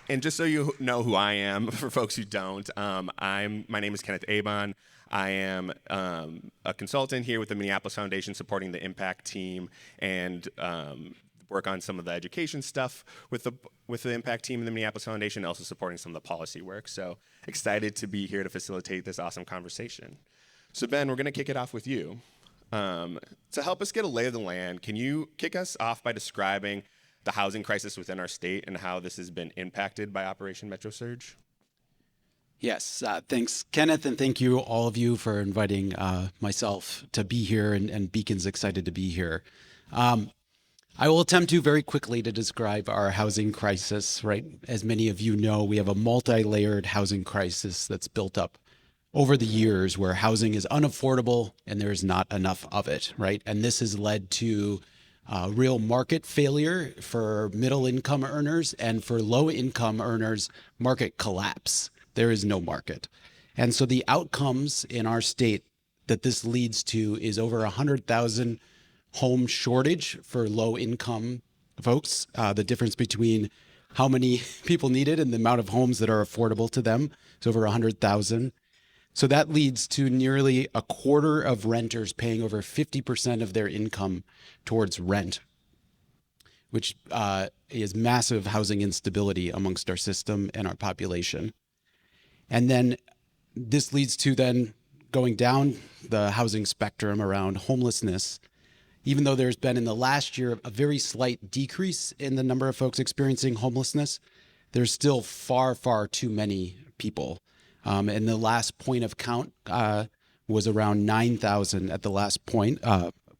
And just so you know who I am, for folks who don't, my name is Kenneth Abon. I am a consultant here with the Minneapolis Foundation supporting the Impact team and work on some of the education stuff with the Impact team in the Minneapolis Foundation, also supporting some of the policy work. So excited to be here to facilitate this awesome conversation. So Ben, we're gonna kick it off with you. To help us get a lay of the land, can you kick us off by describing the housing crisis within our state and how this has been impacted by Operation Metro Surge? Yes, thanks, Kenneth, and thank you, all of you, for inviting myself to be here, and Beacon's excited to be here. I will attempt to very quickly to describe our housing crisis, right? As many of you know, we have a multi-layered housing crisis that's built up over the years where housing is unaffordable and there is not enough of it, right? And this has led to real market failure for middle income earners, and for low income earners, market collapse. There is no market. And so the outcomes in our state that this leads to is over 100,000 home shortage for low income folks. The difference between how many people need it and the amount of homes that are affordable to them is over 100,000. So that leads to nearly a quarter of renters paying over 50% of their income towards rent, which is massive housing instability amongst our system and our population. And then this leads to then going down the housing spectrum around homelessness. Even though there's been in the last year a very slight decrease in the number of folks experiencing homelessness, there's still far, far too many people. And the last point of count was around 9,000 at the last point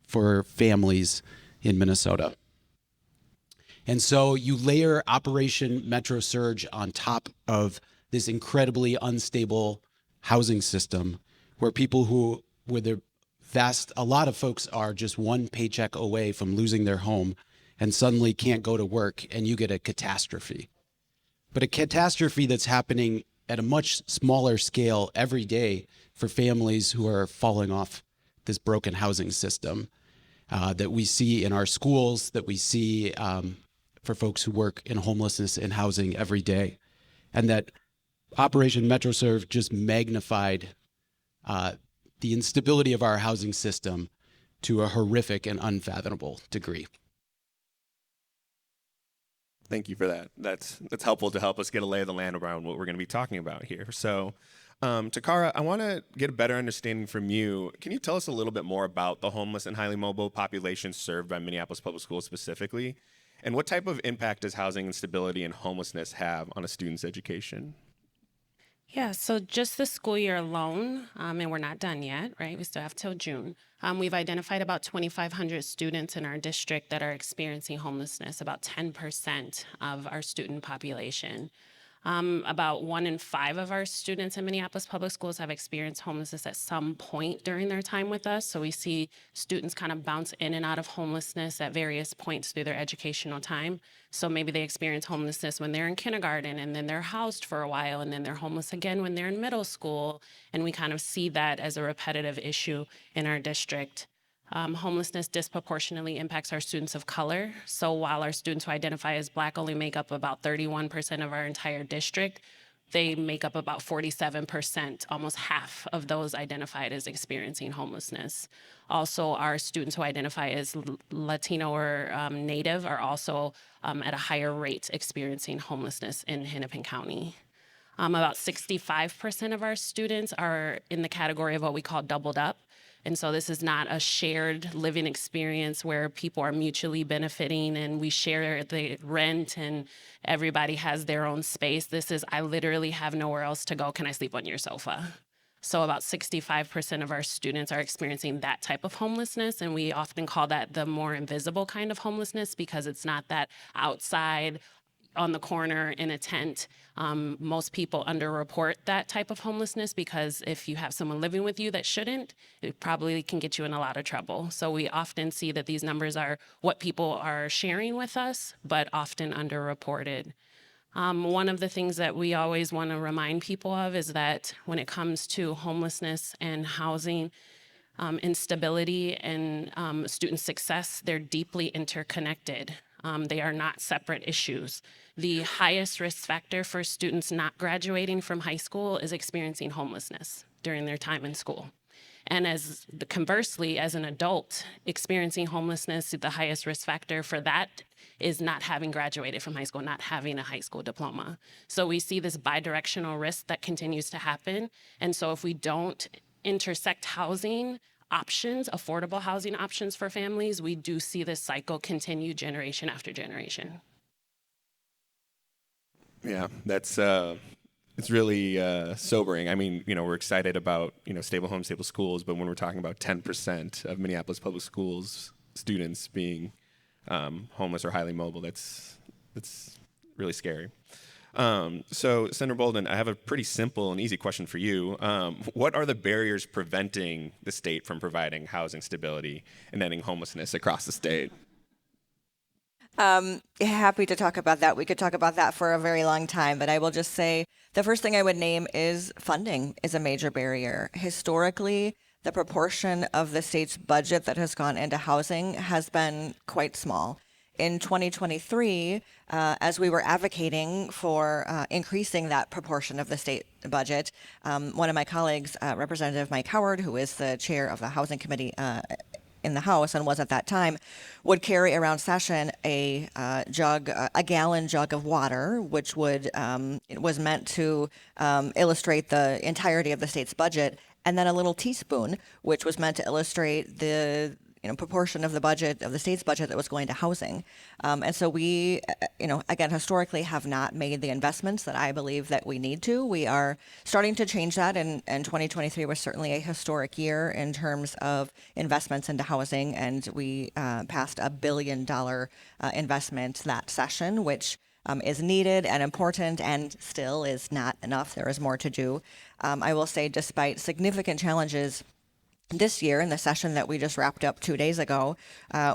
for families in Minnesota. And so you layer Operation Metro Surge on top of this incredibly unstable housing system where a lot of folks are just one paycheck away from losing their home and suddenly can't go to work, and you get a catastrophe. But a catastrophe that's happening at a much smaller scale every day for families who are falling off this broken housing system that we see in our schools, that we see for folks who work in homelessness and housing every day. And that Operation Metro Surge just magnified the instability of our housing system to a horrific and unfathomable degree. Thank you for that. That's helpful to help us get a lay of the land around what we're going to be talking about here. So, Takara, I want to get a better understanding from you. Can you tell us a little bit more about the homeless and highly mobile population served by Minneapolis Public Schools specifically? And what type of impact does housing instability and homelessness have on a student's education? Yeah, so just the school year alone, and we're not done yet, right? We still have till June. We've identified about 2,500 students in our district that are experiencing homelessness, about 10% of our student population. About 1 in 5 of our students in Minneapolis Public Schools have experienced homelessness at some point during their time with us. So we see students kind of bounce in and out of homelessness at various points through their educational time. So maybe they experience homelessness when they're in kindergarten, and then they're housed for a while, and then they're homeless again when they're in middle school. And we kind of see that as a repetitive issue in our district. Homelessness disproportionately impacts our students of color. So while our students who identify as Black only make up about 31% of our entire district, they make up about 47%, almost half of those identified as experiencing homelessness. Also, our students who identify as Latino or Native are also at a higher rate experiencing homelessness in Hennepin County. About 65% of our students are in the category of what we call doubled up. And so this is not a shared living experience where people are mutually benefiting and we share the rent and everybody has their own space. This is, I literally have nowhere else to go. Can I sleep on your sofa? So about 65% of our students are experiencing that type of homelessness. And we often call that the more invisible kind of homelessness because it's not that outside on the corner in a tent. Most people underreport that type of homelessness because if you have someone living with you that shouldn't, it probably can get you in a lot of trouble. So we often see that these numbers are what people are sharing with us, but often underreported. One of the things that we always want to remind people of is that when it comes to homelessness and housing, instability and student success, they're deeply interconnected. They are not separate issues. The highest risk factor for students not graduating from high school is experiencing homelessness during their time in school. And conversely, as an adult experiencing homelessness, the highest risk factor for that is not having graduated from high school, not having a high school diploma. So we see this bidirectional risk that continues to happen. And so if we don't intersect housing options, affordable housing options for families, we do see this cycle continue generation after generation. Yeah, that's it's really sobering. I mean, we're excited about stable homes, stable schools, but when we're talking about 10% of Minneapolis public schools students being homeless or highly mobile, that's really scary. So, Senator Bolden, I have a pretty simple and easy question for you. What are the barriers preventing the state from providing housing stability and ending homelessness across the state? Happy to talk about that. We could talk about that for a very long time, but I will just say the first thing I would name is funding is a major barrier. Historically, the proportion of the state's budget that has gone into housing has been quite small. In 2023, as we were advocating for increasing that proportion of the state budget, one of my colleagues, Representative Mike Howard, who is the chair of the Housing Committee in the House and was at that time, would carry around session a gallon jug of water, which was meant to illustrate the entirety of the state's budget, and then a little teaspoon, which was meant to illustrate the proportion of the budget of the state's budget that was going to housing. And so we, again, historically have not made the investments that I believe that we need to. We are starting to change that, and 2023 was certainly a historic year in terms of investments into housing, and we passed $1 billion investment that session, which is needed and important and still is not enough. There is more to do. I will say, despite significant challenges this year, in the session that we just wrapped up 2 days ago,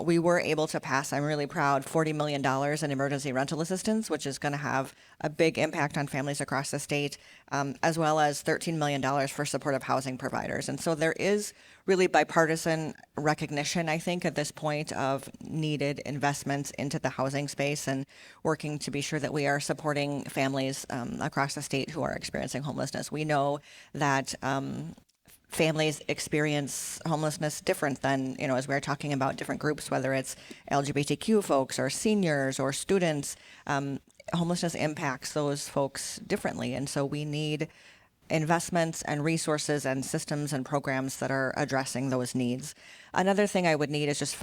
we were able to pass, I'm really proud, $40 million in emergency rental assistance, which is going to have a big impact on families across the state, as well as $13 million for supportive housing providers. And so there is really bipartisan recognition, I think, at this point of needed investments into the housing space and working to be sure that we are supporting families across the state who are experiencing homelessness. We know that families experience homelessness different than, as we're talking about different groups, whether it's LGBTQ folks or seniors or students, homelessness impacts those folks differently. And so we need investments and resources and systems and programs that are addressing those needs. Another thing I would need is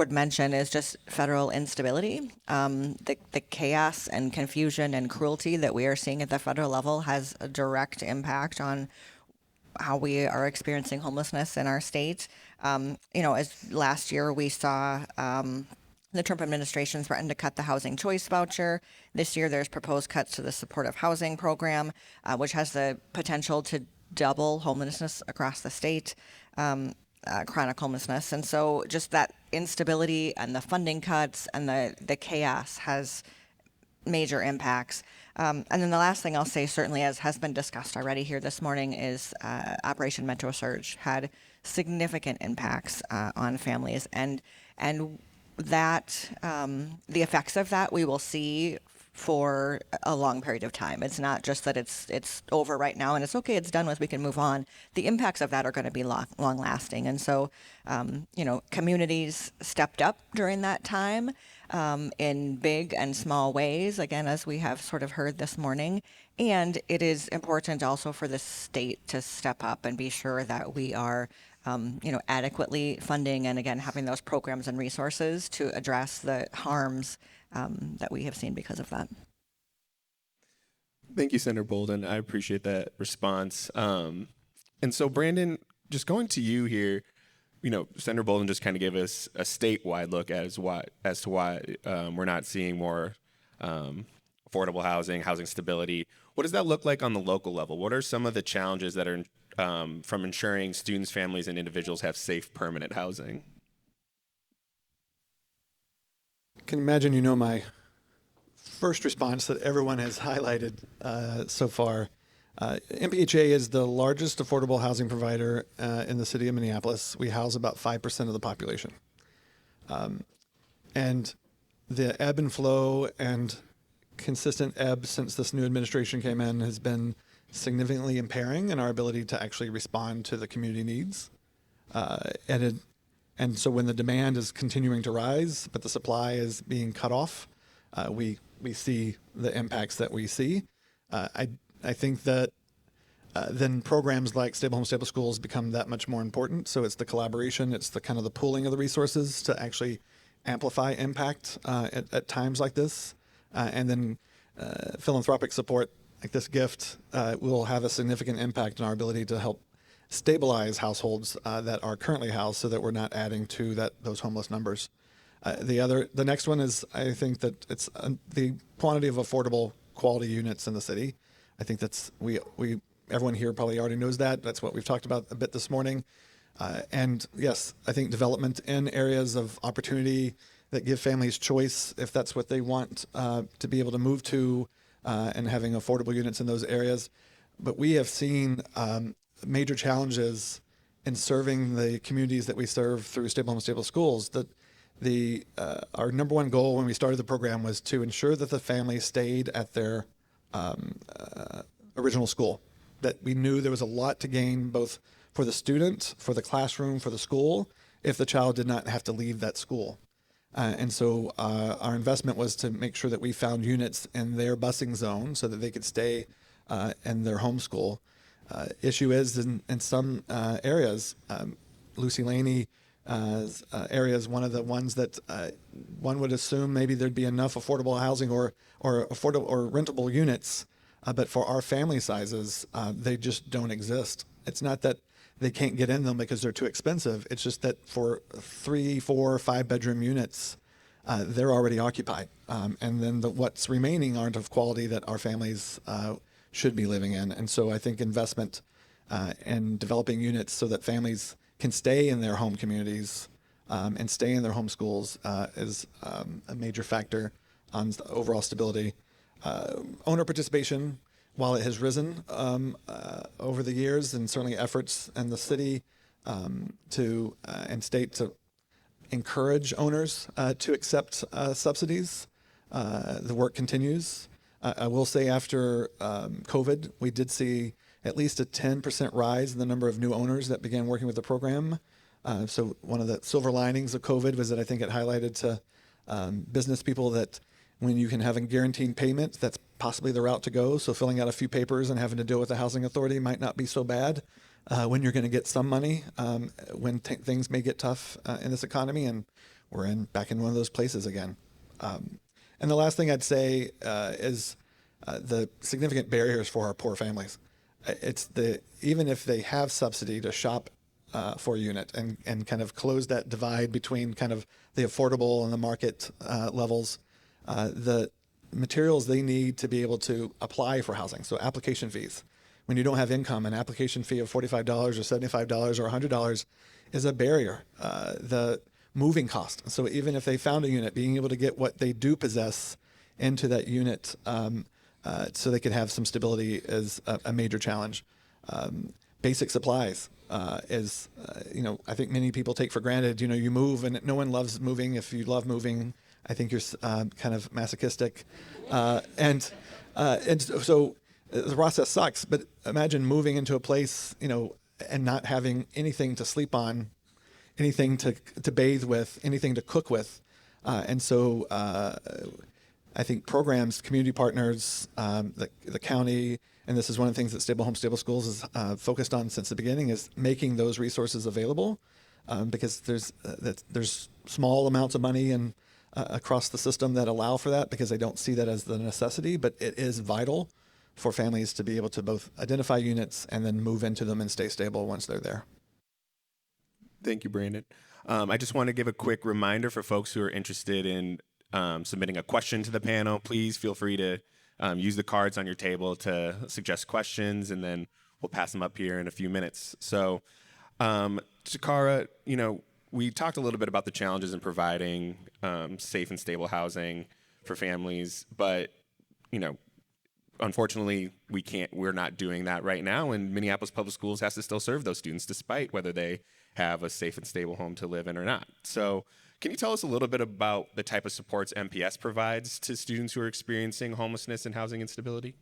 mention is just federal instability. The chaos and confusion and cruelty that we are seeing at the federal level has a direct impact on how we are experiencing homelessness in our state. As last year we saw the Trump administration threatened to cut the housing choice voucher. This year there's proposed cuts to the supportive housing program, which has the potential to double homelessness across the state, chronic homelessness. And so just that instability and the funding cuts and the chaos has major impacts. And then the last thing I'll say, certainly as has been discussed already here this morning, is Operation Metro Surge had significant impacts on families, and that the effects of that we will see for a long period of time. It's not just that it's over right now and it's okay, it's done with, we can move on. The impacts of that are going to be long lasting. And so, communities stepped up during that time in big and small ways, again, as we have sort of heard this morning. And it is important also for the state to step up and be sure that we are adequately funding and, again, having those programs and resources to address the harms that we have seen because of that. Thank you, Senator Bolden. I appreciate that response. And so, Brandon, just going to you here, Senator Bolden just kind of gave us a statewide look as to why we're not seeing more affordable housing stability. What does that look like on the local level? What are some of the challenges that are from ensuring students, families, and individuals have safe, permanent housing? Can imagine my first response that everyone has highlighted so far. MPHA is the largest affordable housing provider in the city of Minneapolis. We house about 5% of the population. And the ebb and flow and consistent ebb since this new administration came in has been significantly impairing in our ability to actually respond to the community needs. And so when the demand is continuing to rise, but the supply is being cut off, we see the impacts that we see. I think that then programs like Stable Home, Stable Schools become that much more important. So it's the collaboration, it's the kind of the pooling of the resources to actually amplify impact at times like this. And then philanthropic support like this gift will have a significant impact on our ability to help stabilize households that are currently housed so that we're not adding to those homeless numbers. The next one is, I think that it's the quantity of affordable quality units in the city. I think that's everyone here probably already knows that. That's what we've talked about a bit this morning. And yes, I think development in areas of opportunity that give families choice, if that's what they want to be able to move to, and having affordable units in those areas. But we have seen major challenges in serving the communities that we serve through Stable Home, Stable Schools. That our number one goal when we started the program was to ensure that the family stayed at their original school. That we knew there was a lot to gain both for the student, for the classroom, for the school, if the child did not have to leave that school. And so our investment was to make sure that we found units in their busing zone so that they could stay in their home school. Issue is in some areas, Lucy Laney area is one of the ones that one would assume maybe there'd be enough affordable housing or affordable or rentable units, but for our family sizes, they just don't exist. It's not that they can't get in them because they're too expensive. It's just that for 3, 4, 5 bedroom units, they're already occupied. And then what's remaining aren't of quality that our families should be living in. And so I think investment in developing units so that families can stay in their home communities and stay in their home schools is a major factor on the overall stability. Owner participation, while it has risen over the years, and certainly efforts in the city and state to encourage owners to accept subsidies, the work continues. I will say after COVID, we did see at least a 10% rise in the number of new owners that began working with the program. So one of the silver linings of COVID was that I think it highlighted to business people that when you can have a guaranteed payment, that's possibly the route to go. So filling out a few papers and having to deal with the housing authority might not be so bad when you're going to get some money when things may get tough in this economy. And we're back in one of those places again. And the last thing I'd say is the significant barriers for our poor families. It's even if they have subsidy to shop for a unit and kind of close that divide between kind of the affordable and the market levels, the materials they need to be able to apply for housing. So application fees. When you don't have income, an application fee of $45 or $75 or $100 is a barrier. The moving cost. So even if they found a unit, being able to get what they do possess into that unit so they could have some stability is a major challenge. Basic supplies I think many people take for granted, you move and no one loves moving if you love moving. I think you're kind of masochistic, and so the process sucks. But imagine moving into a place, and not having anything to sleep on, anything to bathe with, anything to cook with, and so I think programs, community partners, the county, and this is one of the things that Stable Home, Stable Schools has focused on since the beginning, is making those resources available, because there's small amounts of money and across the system that allow for that, because they don't see that as the necessity, but it is vital for families to be able to both identify units and then move into them and stay stable once they're there. Thank you, Brandon. I just want to give a quick reminder for folks who are interested in submitting a question to the panel. Please feel free to use the cards on your table to suggest questions, and then we'll pass them up here in a few minutes. So, Takara, we talked a little bit about the challenges in providing safe and stable housing for families, but unfortunately, we're not doing that right now, and Minneapolis Public Schools has to still serve those students despite whether they have a safe and stable home to live in or not. So can you tell us a little bit about the type of supports MPS provides to students who are experiencing homelessness and housing instability?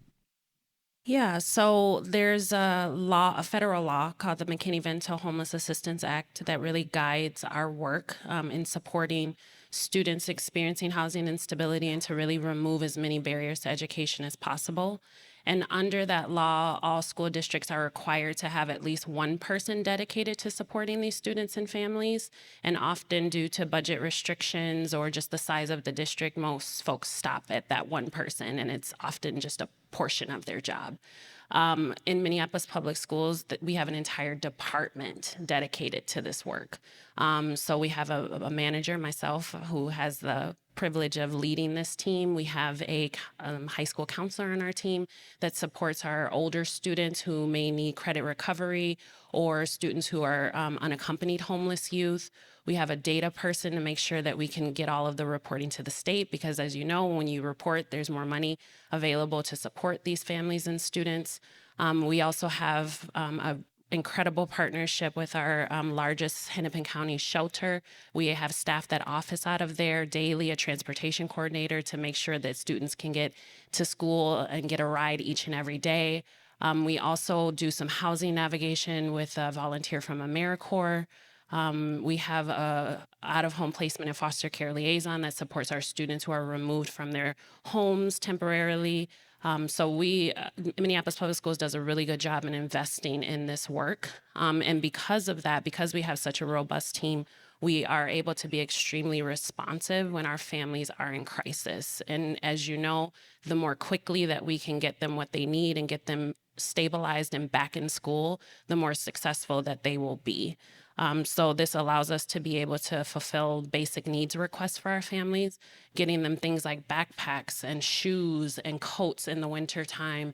Yeah, so there's a federal law called the McKinney-Vento Homeless Assistance Act that really guides our work in supporting students experiencing housing instability and to really remove as many barriers to education as possible. And under that law, all school districts are required to have at least one person dedicated to supporting these students and families. And often due to budget restrictions or just the size of the district, most folks stop at that one person, and it's often just a portion of their job. In Minneapolis Public Schools, we have an entire department dedicated to this work. So we have a manager, myself, who has the privilege of leading this team. We have a high school counselor on our team that supports our older students who may need credit recovery, or students who are unaccompanied homeless youth. We have a data person to make sure that we can get all of the reporting to the state, because as you know, when you report, there's more money available to support these families and students. We also have a incredible partnership with our largest Hennepin County shelter. We have staff that office out of there daily, a transportation coordinator to make sure that students can get to school and get a ride each and every day. We also do some housing navigation with a volunteer from AmeriCorps. We have a out-of-home placement and foster care liaison that supports our students who are removed from their homes temporarily. So Minneapolis Public Schools does a really good job in investing in this work. And because of that, because we have such a robust team, we are able to be extremely responsive when our families are in crisis. And as you know, the more quickly that we can get them what they need and get them stabilized and back in school, the more successful that they will be. So this allows us to be able to fulfill basic needs requests for our families, getting them things like backpacks and shoes and coats in the wintertime,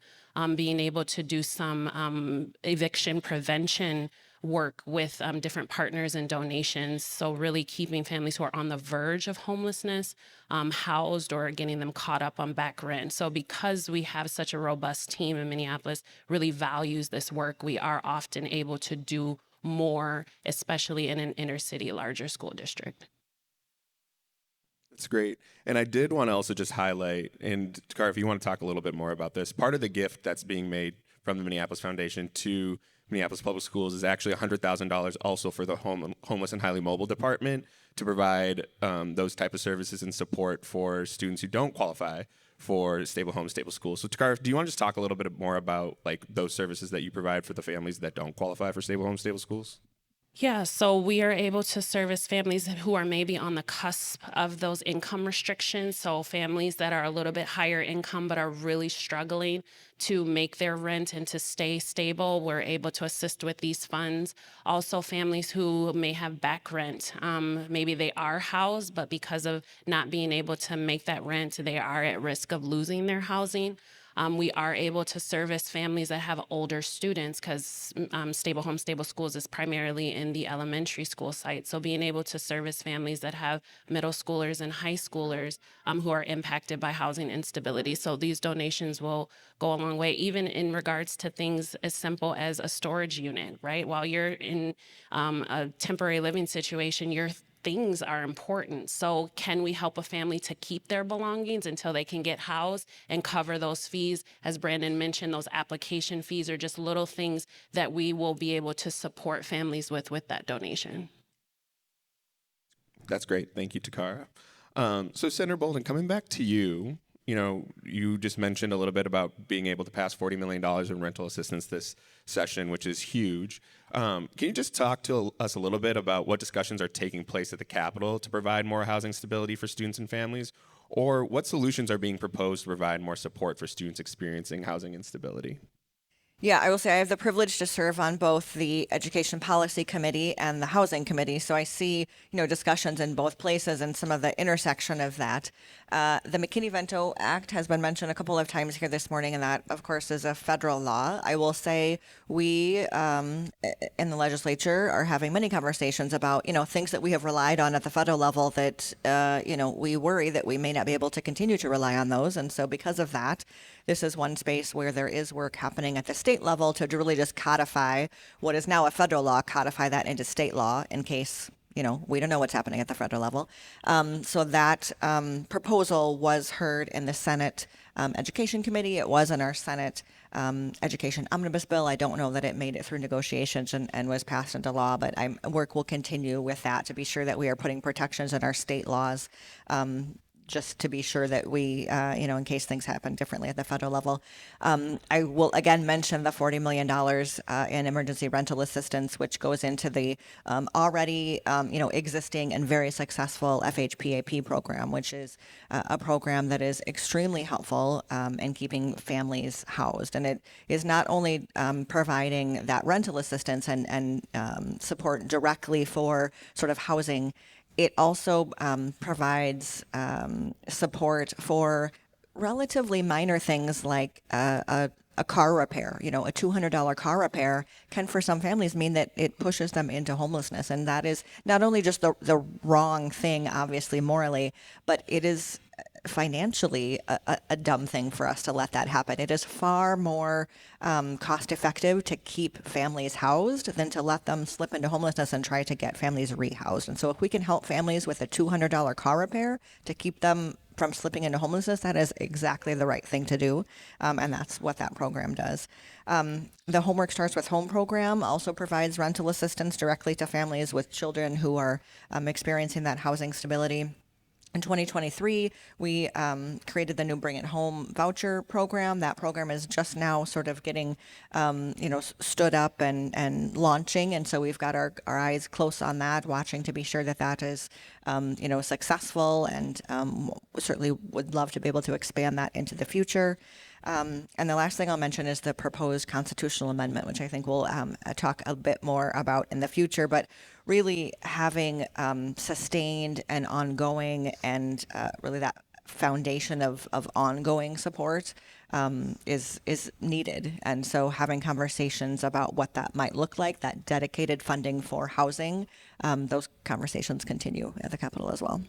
being able to do some eviction prevention work with different partners and donations. So really keeping families who are on the verge of homelessness housed, or getting them caught up on back rent. So because we have such a robust team in Minneapolis, really values this work, we are often able to do more, especially in an inner city, larger school district. That's great. And I did want to also just highlight, and Takara, if you want to talk a little bit more about this, part of the gift that's being made from the Minneapolis Foundation to Minneapolis Public Schools is actually $100,000 also for the homeless and highly mobile department to provide those type of services and support for students who don't qualify for stable homes, stable schools. So Takara, do you want to just talk a little bit more about like those services that you provide for the families that don't qualify for stable homes, stable schools? Yeah, so we are able to service families who are maybe on the cusp of those income restrictions. So families that are a little bit higher income but are really struggling to make their rent and to stay stable, we're able to assist with these funds. Also families who may have back rent. Maybe they are housed, but because of not being able to make that rent, they are at risk of losing their housing. We are able to service families that have older students, because Stable Home, Stable Schools is primarily in the elementary school site. So being able to service families that have middle schoolers and high schoolers who are impacted by housing instability. So these donations will go a long way, even in regards to things as simple as a storage unit, right? While you're in a temporary living situation, you're things are important. So can we help a family to keep their belongings until they can get housed and cover those fees? As Brandon mentioned, those application fees are just little things that we will be able to support families with that donation. That's great. Thank you, Takara. So Senator Bolden, coming back to you, you just mentioned a little bit about being able to pass $40 million in rental assistance this session, which is huge. Can you just talk to us a little bit about what discussions are taking place at the Capitol to provide more housing stability for students and families? Or what solutions are being proposed to provide more support for students experiencing housing instability? Yeah, I will say I have the privilege to serve on both the Education Policy Committee and the Housing Committee. So I see, discussions in both places and some of the intersection of that. The McKinney-Vento Act has been mentioned a couple of times here this morning, and that, of course, is a federal law. I will say we in the legislature are having many conversations about, things that we have relied on at the federal level that, we worry that we may not be able to continue to rely on those. And so because of that, this is one space where there is work happening at the state level to really just codify what is now a federal law, codify that into state law in case, we don't know what's happening at the federal level. So that proposal was heard in the Senate Education Committee. It was in our Senate Education Omnibus Bill. I don't know that it made it through negotiations and was passed into law, but work will continue with that to be sure that we are putting protections in our state laws just to be sure that we, in case things happen differently at the federal level. I will again mention the $40 million in emergency rental assistance, which goes into the already, existing and very successful FHPAP program, which is a program that is extremely helpful in keeping families housed. And it is not only providing that rental assistance and support directly for sort of housing, it also provides support for relatively minor things like a car repair. A $200 car repair can, for some families, mean that it pushes them into homelessness. And that is not only just the wrong thing, obviously, morally, but it is financially a dumb thing for us to let that happen. It is far more cost effective to keep families housed than to let them slip into homelessness and try to get families rehoused. And so if we can help families with a $200 car repair to keep them from slipping into homelessness, that is exactly the right thing to do. And that's what that program does. The Homework Starts with Home program also provides rental assistance directly to families with children who are experiencing that housing stability. In 2023, we created the new Bring It Home voucher program. That program is just now sort of getting, stood up and launching. And so we've got our eyes close on that, watching to be sure that that is, successful, and certainly would love to be able to expand that into the future. And the last thing I'll mention is the proposed constitutional amendment, which I think we'll talk a bit more about in the future. But really having sustained and ongoing and really that foundation of ongoing support is needed. And so having conversations about what that might look like, that dedicated funding for housing, those conversations continue at the Capitol as well.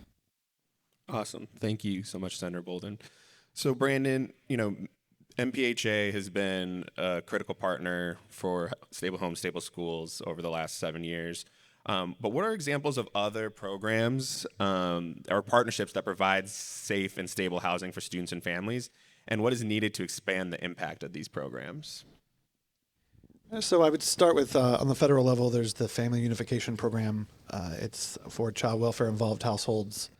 Awesome. Thank you so much, Senator Bolden. So Brandon, MPHA has been a critical partner for Stable Homes, Stable Schools over the last 7 years. But what are examples of other programs or partnerships that provide safe and stable housing for students and families? And what is needed to expand the impact of these programs? So I would start with, on the federal level, there's the Family Unification Program. It's for child welfare involved households.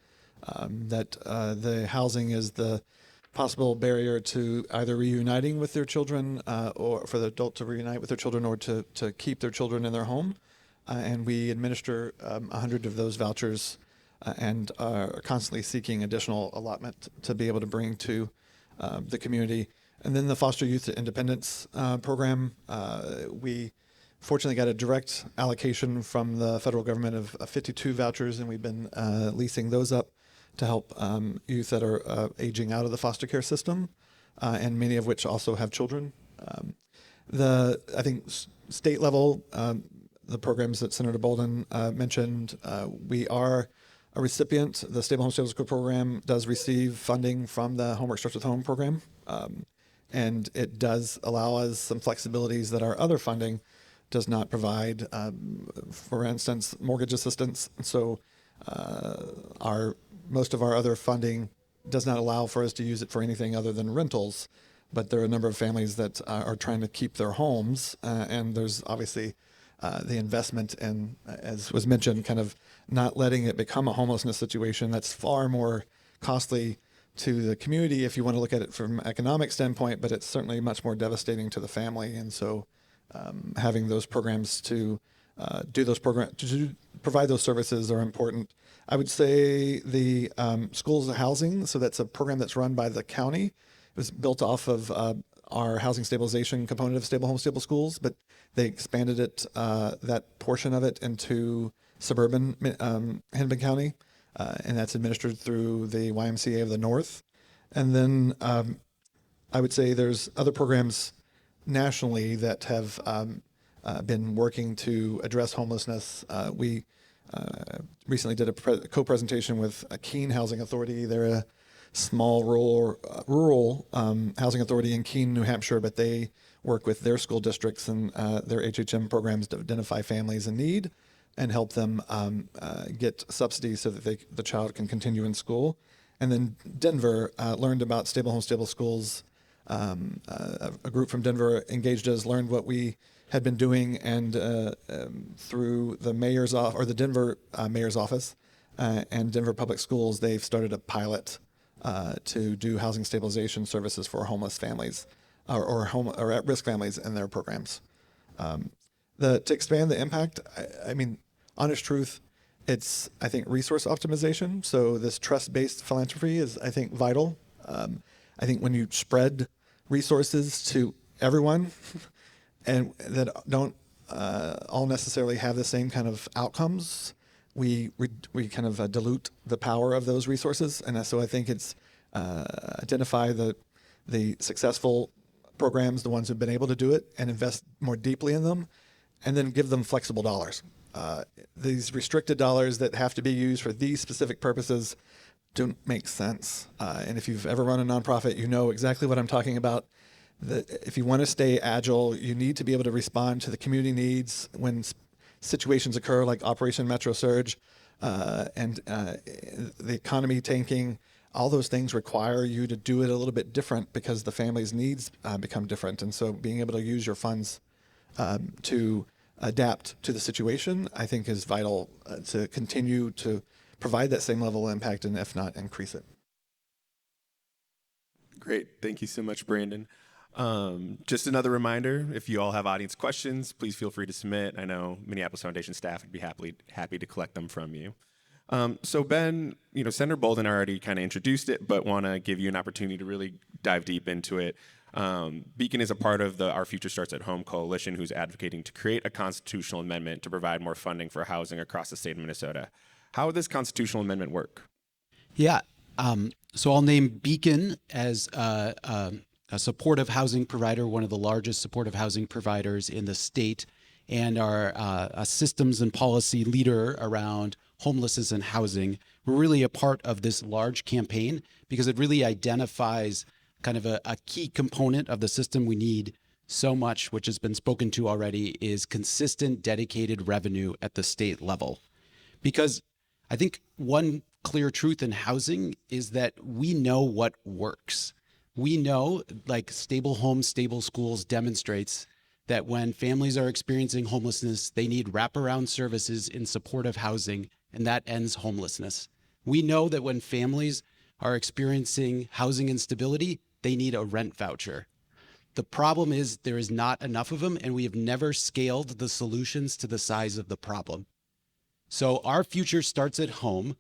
That the housing is the possible barrier to either reuniting with their children or for the adult to reunite with their children or to keep their children in their home. And we administer 100 of those vouchers and are constantly seeking additional allotment to be able to bring to the community. And then the Foster Youth Independence Program, we fortunately got a direct allocation from the federal government of 52 vouchers, and we've been leasing those up to help youth that are aging out of the foster care system, and many of which also have children. I think state level, the programs that Senator Bolden mentioned, we are a recipient. The Stable Home Stable School program does receive funding from the Homework Starts with Home program, and it does allow us some flexibilities that our other funding does not provide. For instance, mortgage assistance. So most of our other funding does not allow for us to use it for anything other than rentals. But there are a number of families that are trying to keep their homes, and there's obviously the investment in, as was mentioned, kind of not letting it become a homelessness situation. That's far more costly to the community if you want to look at it from an economic standpoint, but it's certainly much more devastating to the family. And so having those programs to provide those services are important. I would say the schools of housing, so that's a program that's run by the county. It was built off of our housing stabilization component of Stable Home, Stable Schools, but they expanded it, that portion of it, into suburban Hennepin County, and that's administered through the YMCA of the North. And then I would say there's other programs nationally that have been working to address homelessness. We recently did a co-presentation with Keene Housing Authority. They're a small rural housing authority in Keene, New Hampshire, but they work with their school districts and their HHM programs to identify families in need and help them get subsidies so that the child can continue in school. And then Denver learned about Stable Home, Stable Schools. A group from Denver engaged us, learned what we had been doing, and through the mayor's office, or the Denver mayor's office, and Denver Public Schools, they've started a pilot to do housing stabilization services for homeless families or at-risk families in their programs. To expand the impact, I mean, honest truth, it's, I think, resource optimization. So this trust-based philanthropy is, I think, vital. I think when you spread resources to everyone and that don't all necessarily have the same kind of outcomes, we kind of dilute the power of those resources. And so I think it's identify the successful programs, the ones who've been able to do it, and invest more deeply in them, and then give them flexible dollars. These restricted dollars that have to be used for these specific purposes don't make sense. And if you've ever run a nonprofit, you know exactly what I'm talking about. If you want to stay agile, you need to be able to respond to the community needs when situations occur like Operation Metro Surge and the economy tanking. All those things require you to do it a little bit different because the family's needs become different. And so being able to use your funds to adapt to the situation, I think, is vital to continue to provide that same level of impact, and if not, increase it. Great. Thank you so much, Brandon. Just another reminder, if you all have audience questions, please feel free to submit. I know Minneapolis Foundation staff would be happy to collect them from you. So Ben, Senator Bolden already kind of introduced it, but want to give you an opportunity to really dive deep into it. Beacon is a part of the Our Future Starts at Home coalition, who's advocating to create a constitutional amendment to provide more funding for housing across the state of Minnesota. How would this constitutional amendment work? Yeah, so I'll name Beacon as a supportive housing provider, one of the largest supportive housing providers in the state, and our a systems and policy leader around homelessness and housing. We're really a part of this large campaign because it really identifies kind of a key component of the system we need so much, which has been spoken to already, is consistent, dedicated revenue at the state level. Because I think one clear truth in housing is that we know what works. We know, like Stable Homes, Stable Schools demonstrates, that when families are experiencing homelessness, they need wraparound services in supportive housing, and that ends homelessness. We know that when families are experiencing housing instability, they need a rent voucher. The problem is there is not enough of them, and we have never scaled the solutions to the size of the problem. So Our Future Starts at Home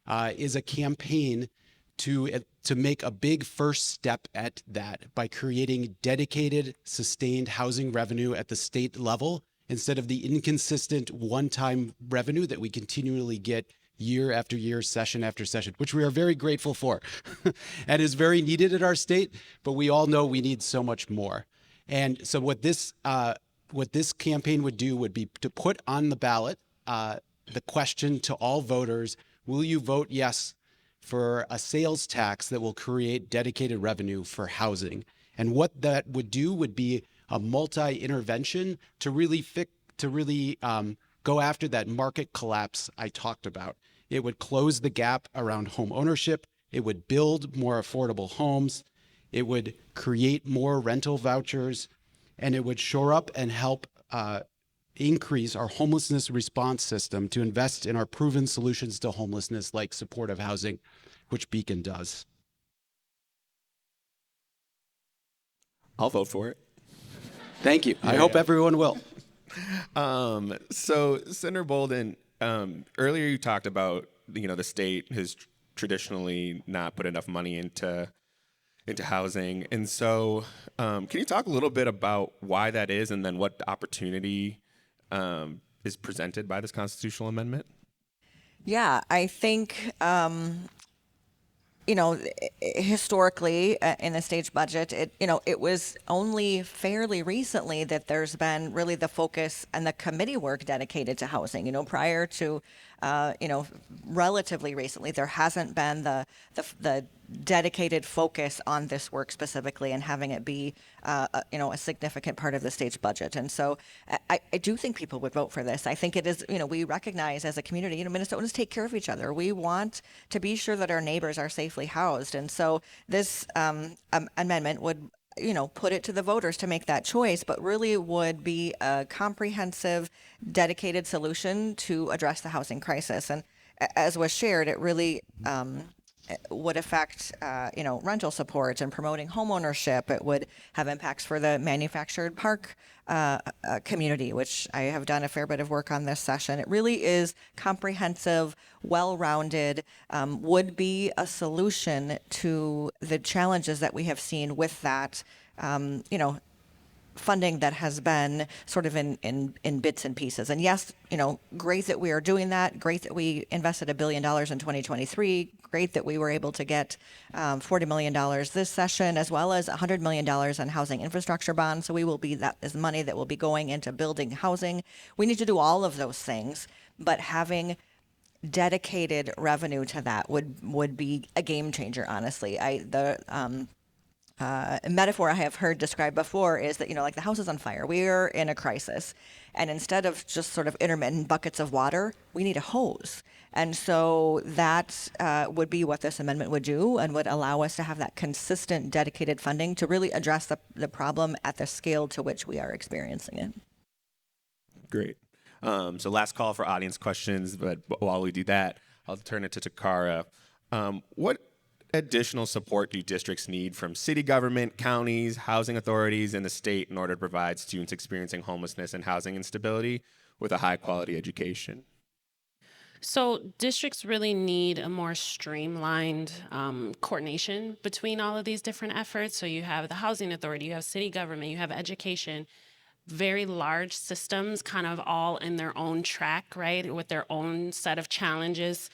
is a campaign to make a big first step at that by creating dedicated, sustained housing revenue at the state level instead of the inconsistent one-time revenue that we continually get year after year, session after session, which we are very grateful for and is very needed at our state, but we all know we need so much more. And so what this campaign would do would be to put on the ballot the question to all voters: will you vote yes for a sales tax that will create dedicated revenue for housing? And what that would do would be a multi-intervention to really go after that market collapse I talked about. It would close the gap around home ownership. It would build more affordable homes. It would create more rental vouchers, and it would shore up and help increase our homelessness response system to invest in our proven solutions to homelessness like supportive housing, which Beacon does. I'll vote for it. Thank you. I hope everyone will. So Senator Bolden, earlier you talked about, the state has traditionally not put enough money into housing. And so can you talk a little bit about why that is, and then what the opportunity is presented by this constitutional amendment? Yeah, I think, historically in the state's budget, it was only fairly recently that there's been really the focus and the committee work dedicated to housing. Prior to, relatively recently, there hasn't been the dedicated focus on this work specifically and having it be, a significant part of the state's budget. And so I do think people would vote for this. I think it is, we recognize as a community, Minnesotans take care of each other. We want to be sure that our neighbors are safely housed. And so this amendment would, put it to the voters to make that choice, but really would be a comprehensive, dedicated solution to address the housing crisis. And as was shared, it really would affect, rental support and promoting homeownership. It would have impacts for the manufactured park community, which I have done a fair bit of work on this session. It really is comprehensive, well-rounded, would be a solution to the challenges that we have seen with that, funding that has been sort of in bits and pieces. And yes, great that we are doing that. Great that we invested $1 billion in 2023. Great that we were able to get $40 million this session, as well as $100 million on housing infrastructure bonds. So that is money that will be going into building housing. We need to do all of those things, but having dedicated revenue to that would be a game changer, honestly. A metaphor I have heard described before is that, like the house is on fire. We're in a crisis. And instead of just sort of intermittent buckets of water, we need a hose. And so that would be what this amendment would do, and would allow us to have that consistent, dedicated funding to really address the problem at the scale to which we are experiencing it. Great. So last call for audience questions, but while we do that, I'll turn it to Takara. What additional support do districts need from city government, counties, housing authorities, and the state in order to provide students experiencing homelessness and housing instability with a high-quality education? So districts really need a more streamlined coordination between all of these different efforts. So you have the housing authority, you have city government, you have education, very large systems kind of all in their own track, right, with their own set of challenges.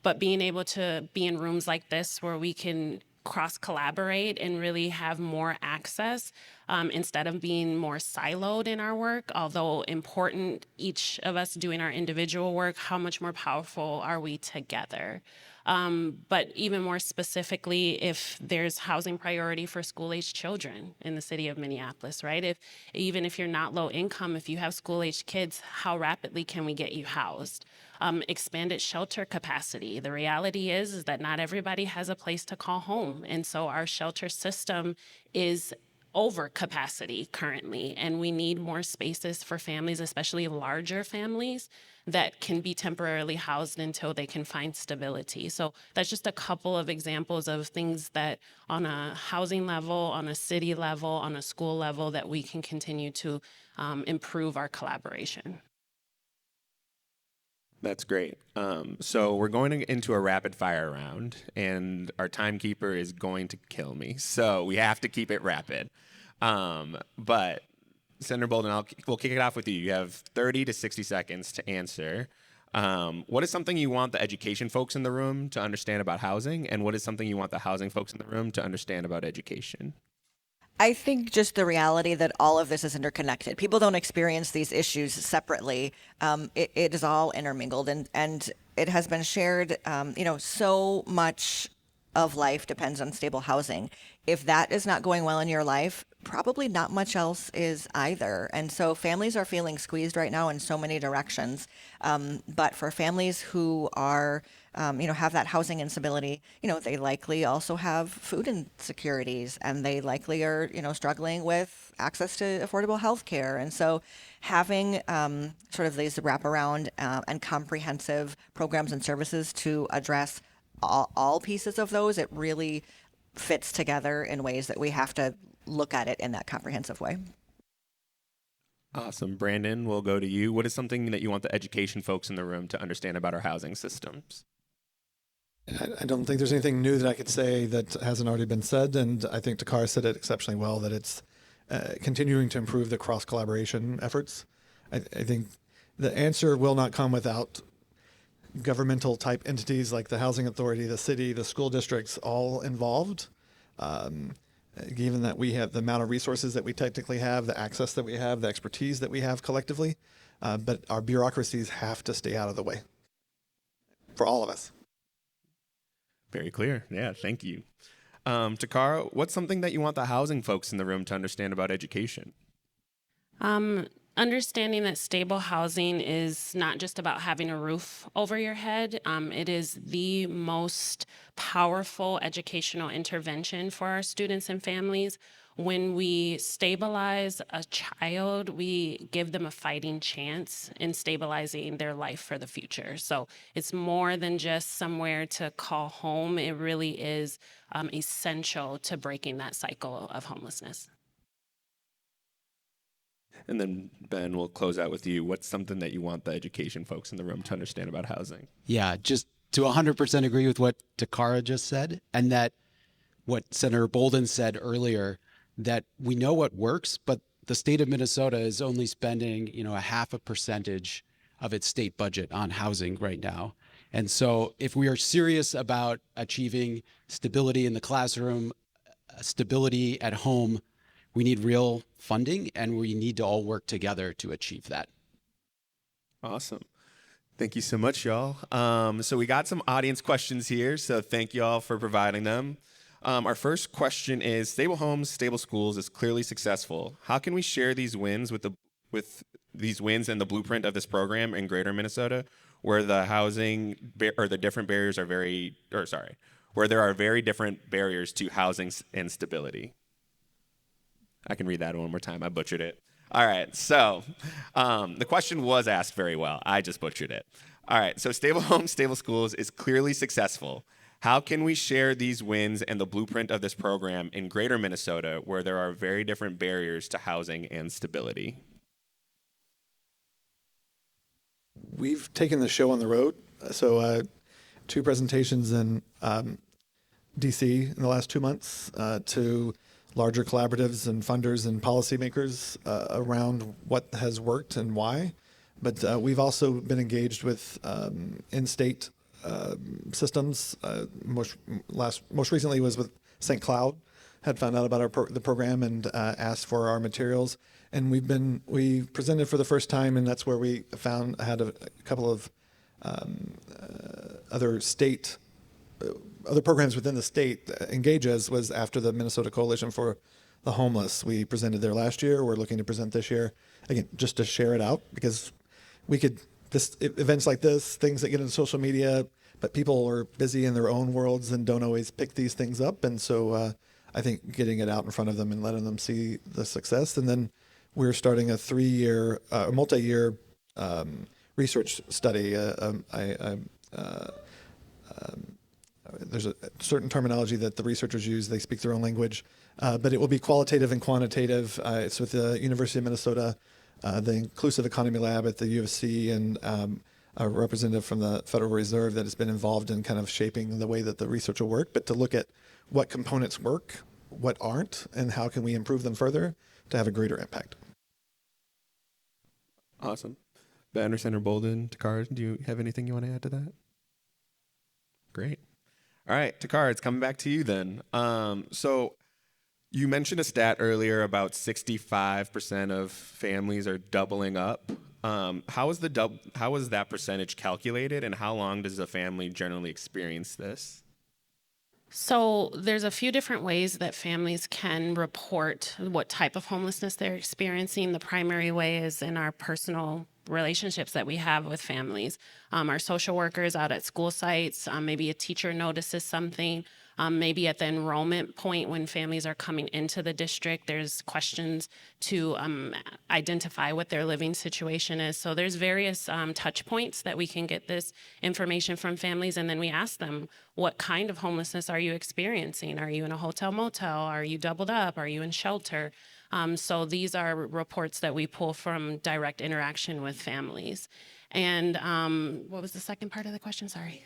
But being able to be in rooms like this where we can cross-collaborate and really have more access instead of being more siloed in our work, although important, each of us doing our individual work, how much more powerful are we together? But even more specifically, if there's housing priority for school-aged children in the city of Minneapolis, right? Even if you're not low income, if you have school-aged kids, how rapidly can we get you housed? Expanded shelter capacity. The reality is that not everybody has a place to call home. And so our shelter system is over capacity currently, and we need more spaces for families, especially larger families, that can be temporarily housed until they can find stability. So that's just a couple of examples of things that on a housing level, on a city level, on a school level, that we can continue to improve our collaboration. That's great. So we're going into a rapid fire round, and our timekeeper is going to kill me. So we have to keep it rapid. But Senator Bolden, we'll kick it off with you. You have 30 to 60 seconds to answer. What is something you want the education folks in the room to understand about housing, and what is something you want the housing folks in the room to understand about education? I think just the reality that all of this is interconnected. People don't experience these issues separately. It is all intermingled, and it has been shared. So much of life depends on stable housing. If that is not going well in your life, probably not much else is either. And so families are feeling squeezed right now in so many directions. But for families who are, have that housing instability, they likely also have food insecurities, and they likely are, struggling with access to affordable health care. And so having sort of these wraparound and comprehensive programs and services to address all pieces of those, it really fits together in ways that we have to look at it in that comprehensive way. Awesome. Brandon, we'll go to you. What is something that you want the education folks in the room to understand about our housing systems? I don't think there's anything new that I could say that hasn't already been said, and I think Takar said it exceptionally well, that it's continuing to improve the cross-collaboration efforts. I think the answer will not come without governmental type entities like the housing authority, the city, the school districts, all involved. Given that we have the amount of resources that we technically have, the access that we have, the expertise that we have collectively, but our bureaucracies have to stay out of the way for all of us. Very clear. Yeah, thank you. Takara, what's something that you want the housing folks in the room to understand about education? Understanding that stable housing is not just about having a roof over your head. It is the most powerful educational intervention for our students and families. When we stabilize a child, we give them a fighting chance in stabilizing their life for the future. So it's more than just somewhere to call home. It really is essential to breaking that cycle of homelessness. And then, Ben, we'll close out with you. What's something that you want the education folks in the room to understand about housing? Yeah, just to 100% agree with what Takara just said, and that what Senator Bolden said earlier, that we know what works, but the state of Minnesota is only spending, a 0.5% of its state budget on housing right now. And so if we are serious about achieving stability in the classroom, stability at home, we need real funding, and we need to all work together to achieve that. Awesome. Thank you so much, y'all. So we got some audience questions here, so thank y'all for providing them. Our first question is, stable homes, stable schools is clearly successful. How can we share these wins with these wins and the blueprint of this program in greater Minnesota, where the the different barriers are where there are very different barriers to housing and stability? I can read that one more time. I butchered it. All right. So the question was asked very well. I just butchered it. All right. So stable homes, stable schools is clearly successful. How can we share these wins and the blueprint of this program in greater Minnesota, where there are very different barriers to housing and stability? We've taken the show on the road. So 2 presentations in D.C. in the last 2 months to larger collaboratives and funders and policymakers around what has worked and why. But we've also been engaged with in-state systems. Most recently was with St. Cloud. Had found out about the program and asked for our materials. And we presented for the first time, and that's where we had a couple of other programs within the state engage us, was after the Minnesota Coalition for the Homeless. We presented there last year. We're looking to present this year, again, just to share it out, because events like this, things that get into social media, but people are busy in their own worlds and don't always pick these things up. And so I think getting it out in front of them and letting them see the success. And then we're starting a 3-year, multi-year research study. There's a certain terminology that the researchers use. They speak their own language, but it will be qualitative and quantitative. It's with the University of Minnesota, the Inclusive Economy Lab at the U of C, and a representative from the Federal Reserve that has been involved in kind of shaping the way that the research will work, but to look at what components work, what aren't, and how can we improve them further to have a greater impact. Awesome. Ben or Senator Bolden, Takar, do you have anything you want to add to that? Great. All right, Takar, it's coming back to you then. So you mentioned a stat earlier about 65% of families are doubling up. How is that percentage calculated, and how long does a family generally experience this? So there's a few different ways that families can report what type of homelessness they're experiencing. The primary way is in our personal relationships that we have with families. Our social workers out at school sites, maybe a teacher notices something, maybe at the enrollment point when families are coming into the district, there's questions to identify what their living situation is. So there's various touch points that we can get this information from families, and then we ask them, what kind of homelessness are you experiencing? Are you in a hotel motel? Are you doubled up? Are you in shelter? So these are reports that we pull from direct interaction with families. And what was the second part of the question? Sorry.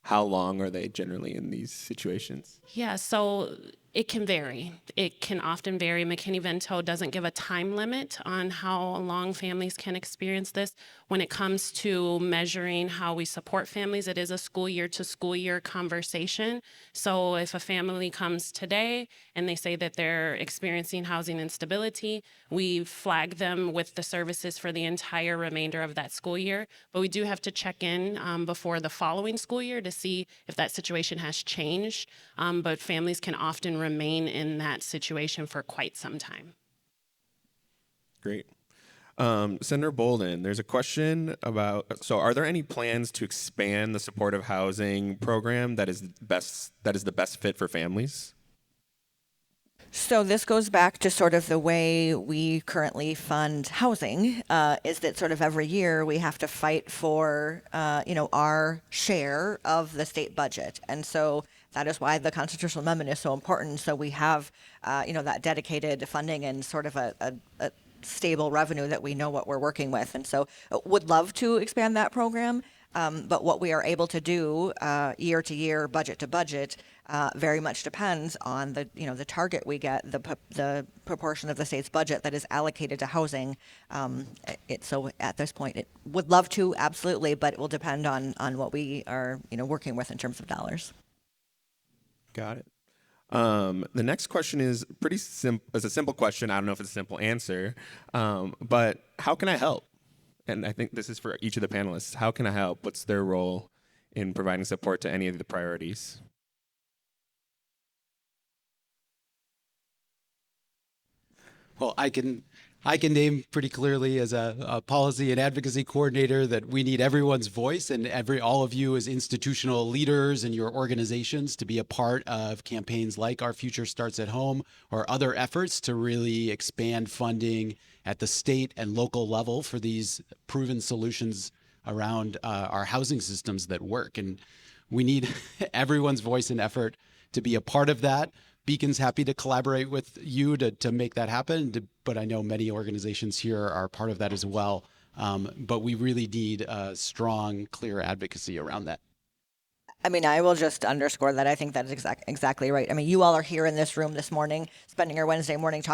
How long are they generally in these situations? Yeah, so it can vary. It can often vary. McKinney-Vento doesn't give a time limit on how long families can experience this. When it comes to measuring how we support families, it is a school year to school year conversation. So if a family comes today and they say that they're experiencing housing instability, we flag them with the services for the entire remainder of that school year. But we do have to check in before the following school year to see if that situation has changed. But families can often remain in that situation for quite some time. Great. Senator Bolden, there's a question about, so are there any plans to expand the supportive housing program that is the best fit for families? So this goes back to sort of the way we currently fund housing, is that sort of every year we have to fight for, our share of the state budget. And so that is why the constitutional amendment is so important. So we have, that dedicated funding and sort of a stable revenue that we know what we're working with. And so would love to expand that program. But what we are able to do year to year, budget to budget, very much depends on the target we get, the proportion of the state's budget that is allocated to housing. So at this point, it would love to, absolutely, but it will depend on what we are working with in terms of dollars. Got it. The next question is it's a simple question. I don't know if it's a simple answer, but how can I help? And I think this is for each of the panelists. How can I help? What's their role in providing support to any of the priorities? Well, I can name pretty clearly as a policy and advocacy coordinator that we need everyone's voice and all of you as institutional leaders in your organizations to be a part of campaigns like Our Future Starts at Home or other efforts to really expand funding at the state and local level for these proven solutions around our housing systems that work. And we need everyone's voice and effort to be a part of that. Beacon's happy to collaborate with you to make that happen, but I know many organizations here are part of that as well. But we really need a strong, clear advocacy around that. I mean, I will just underscore that. I think that is exactly right. I mean, you all are here in this room this morning, spending your Wednesday morning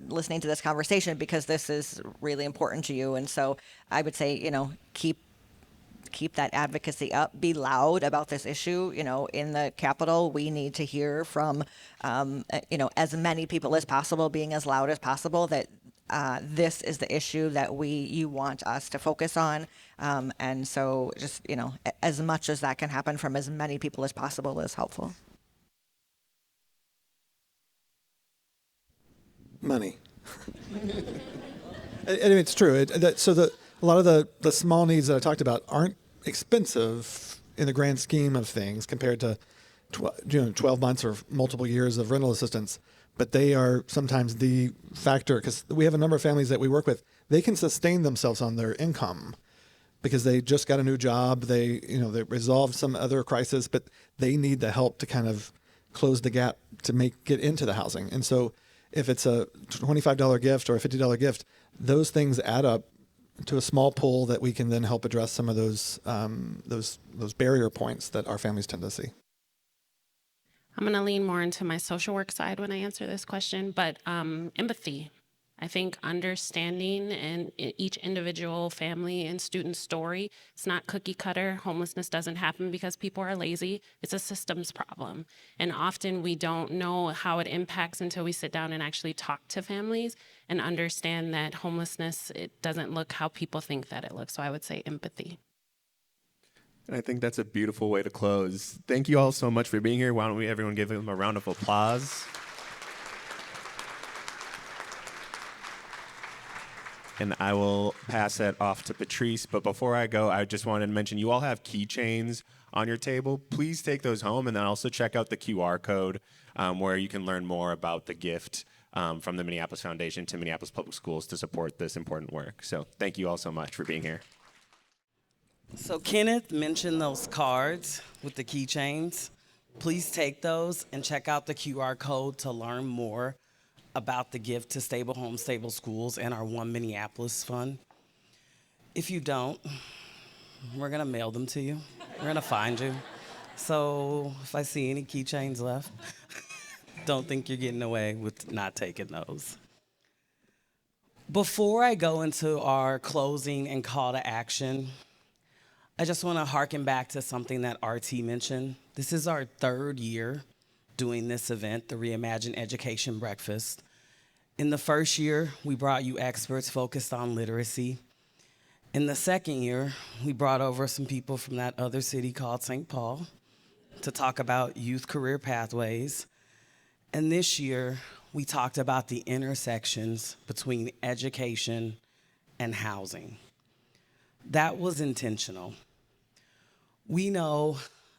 listening to this conversation because this is really important to you. And so I would say, keep that advocacy up, be loud about this issue. In the Capitol, we need to hear from, as many people as possible, being as loud as possible that this is the issue that you want us to focus on. And so just, as much as that can happen from as many people as possible is helpful. Money. I mean, it's true. A lot of the small needs that I talked about aren't expensive in the grand scheme of things compared to 12 months or multiple years of rental assistance, but they are sometimes the factor because we have a number of families that we work with. They can sustain themselves on their income because they just got a new job. They resolved some other crisis, but they need the help to kind of close the gap to get into the housing. And so if it's a $25 gift or a $50 gift, those things add up to a small pool that we can then help address some of those barrier points that our families tend to see. I'm going to lean more into my social work side when I answer this question, but empathy. I think understanding in each individual family and student story, it's not cookie cutter. Homelessness doesn't happen because people are lazy. It's a systems problem. And often we don't know how it impacts until we sit down and actually talk to families and understand that homelessness, it doesn't look how people think that it looks. So I would say empathy. And I think that's a beautiful way to close. Thank you all so much for being here. Why don't we everyone give them a round of applause? And I will pass that off to Patrice. But before I go, I just wanted to mention you all have keychains on your table. Please take those home and then also check out the QR code where you can learn more about the gift from the Minneapolis Foundation to Minneapolis Public Schools to support this important work. So thank you all so much for being here. So Kenneth mentioned those cards with the keychains. Please take those and check out the QR code to learn more about the gift to Stable Homes, Stable Schools and our One Minneapolis Fund. If you don't, we're gonna mail them to you. We're gonna find you. So if I see any keychains left, don't think you're getting away with not taking those. Before I go into our closing and call to action, I just wanna harken back to something that RT mentioned. This is our third year doing this event, the Reimagine Education Breakfast. In the first year, we brought you experts focused on literacy. In the second year, we brought over some people from that other city called St. Paul to talk about youth career pathways. And this year, we talked about the intersections between education and housing. That was intentional. We know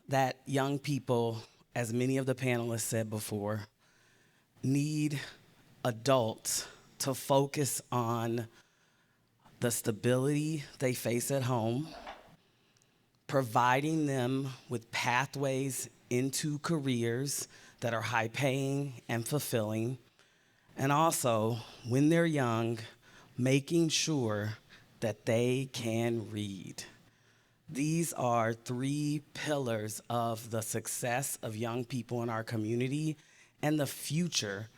that young people, as many of the panelists said before, need adults to focus on the stability they face at home, providing them with pathways into careers that are high paying and fulfilling, and also, when they're young, making sure that they can read. These are three pillars of the success of young people in our community and the future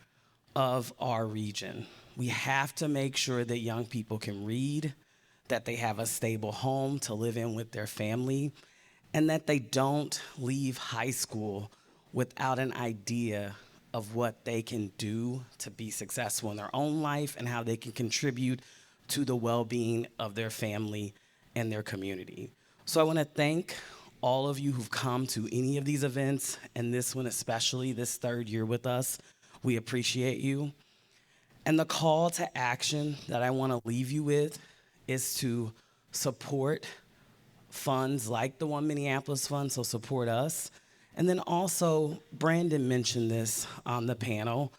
of our region. We have to make sure that young people can read, that they have a stable home to live in with their family, and that they don't leave high school without an idea of what they can do to be successful in their own life and how they can contribute to the well-being of their family and their community. So I want to thank all of you who've come to any of these events, and this one especially, this third year with us. We appreciate you. And the call to action that I want to leave you with is to support funds like the One Minneapolis Fund, so support us. And then also, Brandon mentioned this on the panel,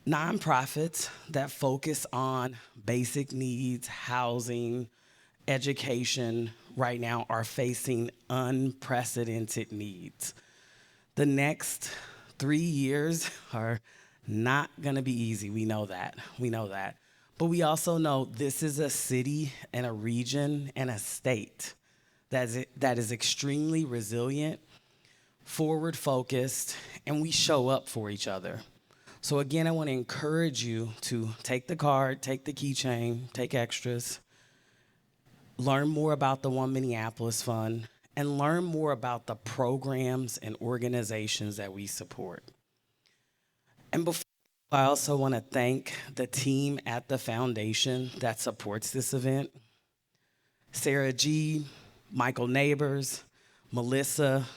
nonprofits that focus on basic needs, housing, education right now are facing unprecedented needs. The next 3 years are not gonna be easy, we know that. But we also know this is a city and a region and a state that is extremely resilient, forward-focused, and we show up for each other. So again, I wanna encourage you to take the card, take the keychain, take extras, learn more about the One Minneapolis Fund, and learn more about the programs and organizations that we support. And before, I also want to thank the team at the foundation that supports this event. Sarah G., Michael Neighbors, Melissa,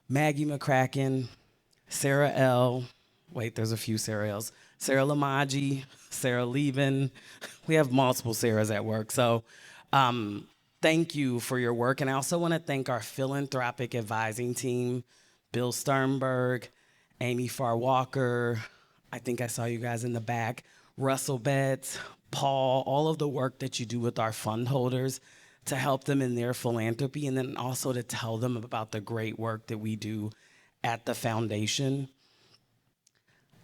Maggie McCracken, Sarah L., wait, there's a few Sarah L's, Sarah Lamaji, Sarah Levin. We have multiple Sarahs at work, so thank you for your work. And I also want to thank our philanthropic advising team, Bill Sternberg, Amy Farr-Walker, I think I saw you guys in the back, Russell Betts, Paul, all of the work that you do with our fund holders to help them in their philanthropy, and then also to tell them about the great work that we do at the foundation.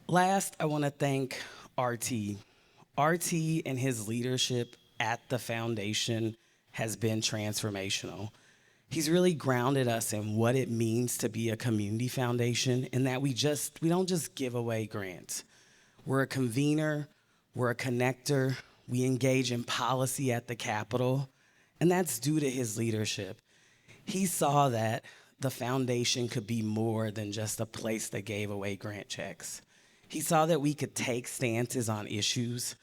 Last, I want to thank RT. RT and his leadership at the foundation has been transformational. He's really grounded us in what it means to be a community foundation, and that we don't just give away grants. We're a convener, we're a connector, we engage in policy at the Capitol, and that's due to his leadership. He saw that the foundation could be more than just a place that gave away grant checks. He saw that we could take stances on issues.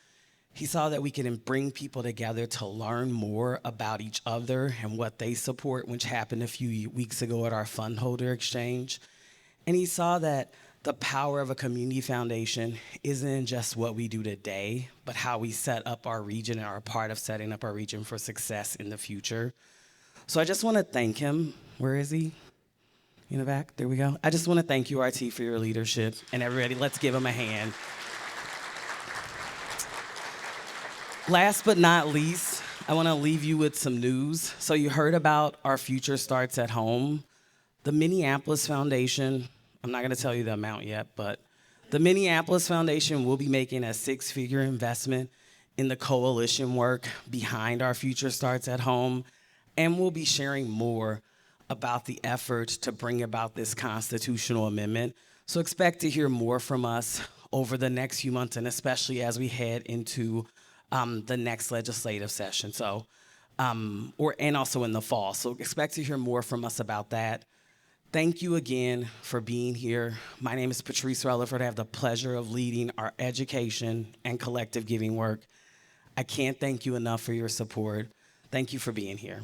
He saw that we can bring people together to learn more about each other and what they support, which happened a few weeks ago at our fund holder exchange. And he saw that the power of a community foundation isn't just what we do today, but how we set up our region and are a part of setting up our region for success in the future. So I just want to thank him. Where is he? In the back? There we go. I just want to thank you, RT, for your leadership. And everybody, let's give him a hand. Last but not least, I want to leave you with some news. So you heard about Our Future Starts at Home. The Minneapolis Foundation, I'm not going to tell you the amount yet, but the Minneapolis Foundation will be making a 6-figure investment in the coalition work behind Our Future Starts at Home, and we'll be sharing more about the effort to bring about this constitutional amendment. So expect to hear more from us over the next few months, and especially as we head into the next legislative session. So, and also in the fall. So expect to hear more from us about that. Thank you again for being here. My name is Patrice Rutherford. I have the pleasure of leading our education and collective giving work. I can't thank you enough for your support. Thank you for being here.